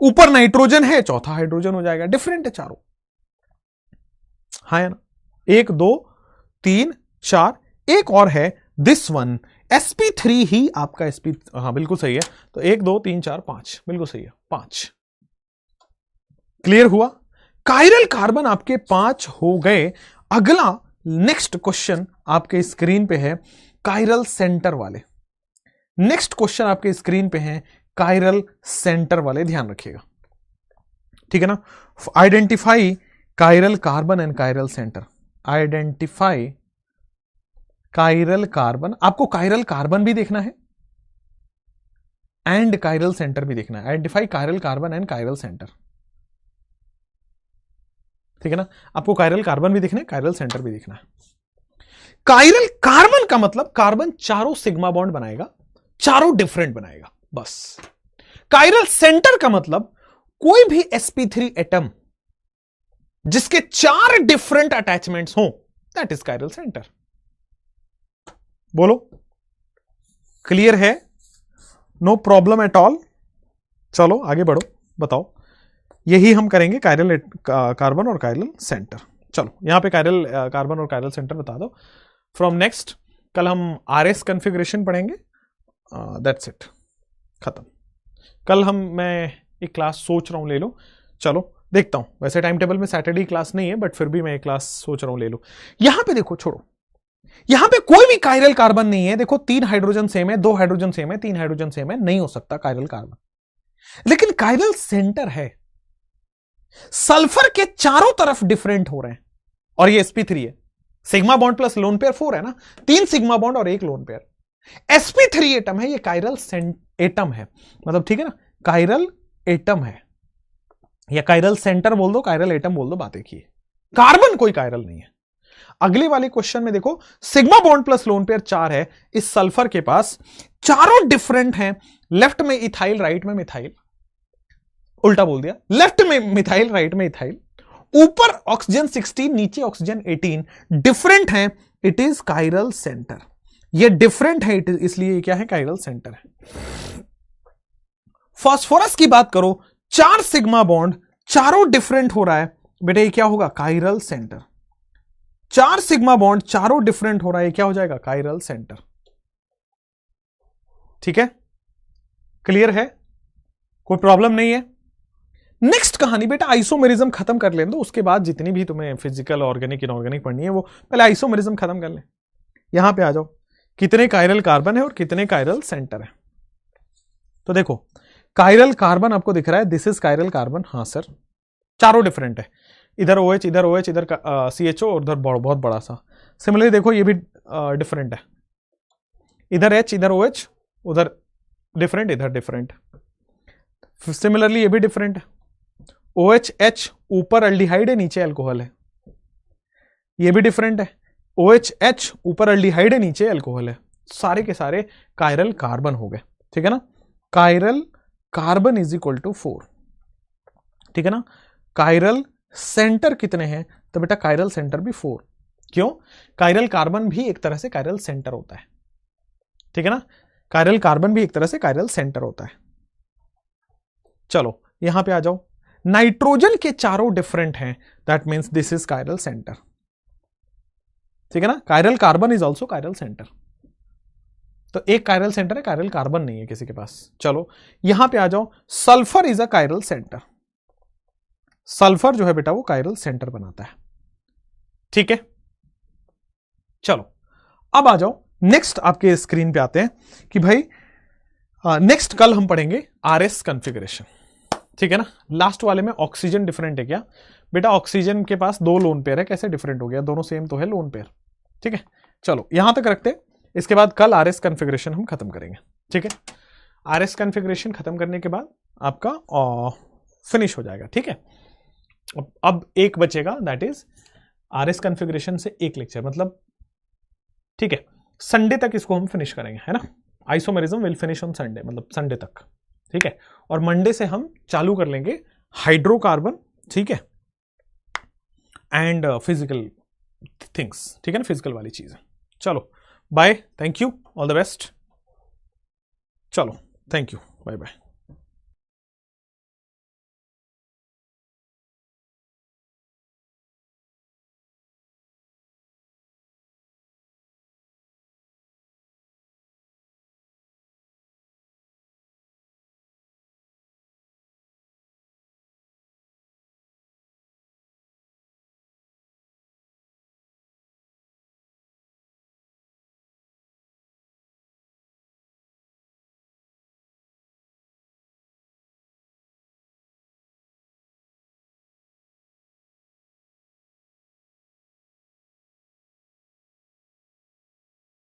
ऊपर नाइट्रोजन है, चौथा हाइड्रोजन हो जाएगा, डिफरेंट है चारों, हाँ है ना। 1 2 3 4, एक और है दिस वन, sp3 ही आपका sp, हाँ बिल्कुल सही है। तो 1 2 3 4 5, बिल्कुल सही है, 5। क्लियर हुआ, कायरल कार्बन आपके 5 हो गए। अगला नेक्स्ट क्वेश्चन आपके स्क्रीन पे है कायरल सेंटर वाले। नेक्स्ट क्वेश्चन आपके स्क्रीन पे है कायरल सेंटर वाले, ध्यान रखिएगा, ठीक है ना। Identify chiral carbon and chiral centre. Identify chiral carbon, आपको कायरल कार्बन भी देखना है एंड कायरल सेंटर भी देखना है। Identify chiral carbon and chiral centre, ठीक है ना। आपको कायरल कार्बन भी देखना है, कायरल सेंटर भी देखना है। कायरल कार्बन का मतलब कार्बन चारों सिग्मा बॉन्ड बनाएगा, चारों डिफरेंट बनाएगा, बस। कायरल सेंटर का मतलब कोई भी sp3 एटम जिसके 4 डिफरेंट अटैचमेंट्स हो, दैट इज कायरल सेंटर। बोलो क्लियर है, नो प्रॉब्लम एट ऑल। चलो आगे बढ़ो, बताओ। यही हम करेंगे कायरल कार्बन और कायरल सेंटर। चलो यहां पे कायरल कार्बन और कायरल सेंटर बता दो। फ्रॉम नेक्स्ट कल हम RS कॉन्फ़िगरेशन पढ़ेंगे, दैट्स इट, खत्म। कल मैं एक क्लास सोच रहा हूं ले लो, चलो देखता हूं। वैसे टाइम टेबल में सैटरडे क्लास नहीं है, बट फिर भी मैं एक क्लास सोच रहा हूं ले लो। यहां पे देखो, छोड़ो, यहां पे कोई भी कायरल कार्बन नहीं है। देखो 3 हाइड्रोजन सेम है, 2 हाइड्रोजन सेम है, 3 हाइड्रोजन सेम है, नहीं हो सकता कायरल कार्बन। लेकिन कायरल सेंटर है, सल्फर के चारों तरफ डिफरेंट हो रहे हैं, और ये sp3 है। Sigma bond plus lone pair 4 है ना, 3 सिग्मा बॉन्ड और 1 लोन पेयर। sp3 एटम है, ये कायरल एटम है, मतलब ठीक है ना, कायरल एटम है, या कायरल सेंटर बोल दो, कायरल एटम बोल दो, बात एक ही है। कार्बन कोई कायरल नहीं है। अगले वाले क्वेश्चन में देखो, sigma bond plus lone pair 4 है, इस सल्फर के पास चारों डिफरेंट हैं, लेफ्ट में इथाइल, राइट में मिथाइल, उल्टा बोल दिया, लेफ्ट में मिथाइल, राइट में इथाइल, ऊपर ऑक्सीजन 16, नीचे ऑक्सीजन 18, डिफरेंट है, इट इज कायरल सेंटर। ये डिफरेंट है, इसलिए क्या है, कायरल सेंटर है। फास्फोरस की बात करो, 4 सिग्मा बॉन्ड, चारों डिफरेंट हो रहा है, बेटा ये क्या होगा, कायरल सेंटर। 4 सिग्मा बॉन्ड, चारों डिफरेंट हो रहा है, क्या हो जाएगा, कायरल सेंटर। ठीक है, क्लियर है, कोई प्रॉब्लम नहीं है। नेक्स्ट कहानी बेटा, आइसोमेरिज्म खत्म कर लें, तो उसके बाद जितनी भी तुम्हें फिजिकल, ऑर्गेनिक, इनऑर्गेनिक पढ़नी है, वो पहले आइसोमेरिज्म खत्म कर ले। यहां पे आ जाओ, कितने कायरल कार्बन है और कितने कायरल सेंटर है। तो देखो, कायरल कार्बन आपको दिख रहा है, दिस इज कायरल कार्बन, हाँ सर, चारों डिफरेंट है, इधर OH, इधर OH, इधर CHO और उधर बहुत बड़ा सा। सिमिलरली देखो, ये भी डिफरेंट है, इधर H, इधर OH, उधर डिफरेंट, इधर डिफरेंट। सिमिलरली ये भी डिफरेंट है, OH H ऊपर अल्डिहाइड है, नीचे अल्कोहल है। ये भी डिफरेंट है, OH H ऊपर अल्डिहाइड है, नीचे अल्कोहल है। सारे के सारे कायरल कार्बन हो गए, ठीक है ना। Chiral carbon is equal to 4, ठीक है ना। कायरल सेंटर कितने हैं, तो बेटा कायरल सेंटर भी 4। क्यों, कायरल कार्बन भी एक तरह से कायरल सेंटर होता है, ठीक है ना। कायरल कार्बन भी एक तरह से कायरल सेंटर होता है। चलो यहां पे आ जाओ, नाइट्रोजन के चारों डिफरेंट हैं, that means this is chiral centre, ठीक है ना। Chiral carbon is also chiral centre, तो एक कायरल सेंटर है, कायरल कार्बन नहीं है किसी के पास। चलो यहां पे आ जाओ, sulphur is a chiral centre, sulphur जो है बेटा वो कायरल सेंटर बनाता है, ठीक है। चलो अब आ जाओ, नेक्स्ट आपके स्क्रीन पे आते हैं कि भाई नेक्स्ट कल हम पढ़ेंगे RS कॉन्फ़िगरेशन, ठीक है ना। लास्ट वाले में ऑक्सीजन डिफरेंट है क्या, बेटा ऑक्सीजन के पास 2 लोन पेयर है, कैसे डिफरेंट हो गया, दोनों सेम तो है लोन पेयर, ठीक है। चलो यहां तक रखते हैं, इसके बाद कल RS कॉन्फ़िगरेशन हम खत्म करेंगे, ठीक है। RS कॉन्फ़िगरेशन खत्म करने के बाद आपका फिनिश हो जाएगा, ठीक है। अब एक बचेगा, दैट इज RS कॉन्फ़िगरेशन से एक लेक्चर, मतलब ठीक है, संडे तक इसको हम फिनिश करेंगे, है ना। Isomerism will finish on Sunday, मतलब संडे तक, ठीक है। और मंडे से हम चालू कर लेंगे हाइड्रोकार्बन, ठीक है, एंड फिजिकल थिंग्स, ठीक है ना, फिजिकल वाली चीजें। चलो bye, thank you, all the best. चलो थैंक यू, बाय बाय।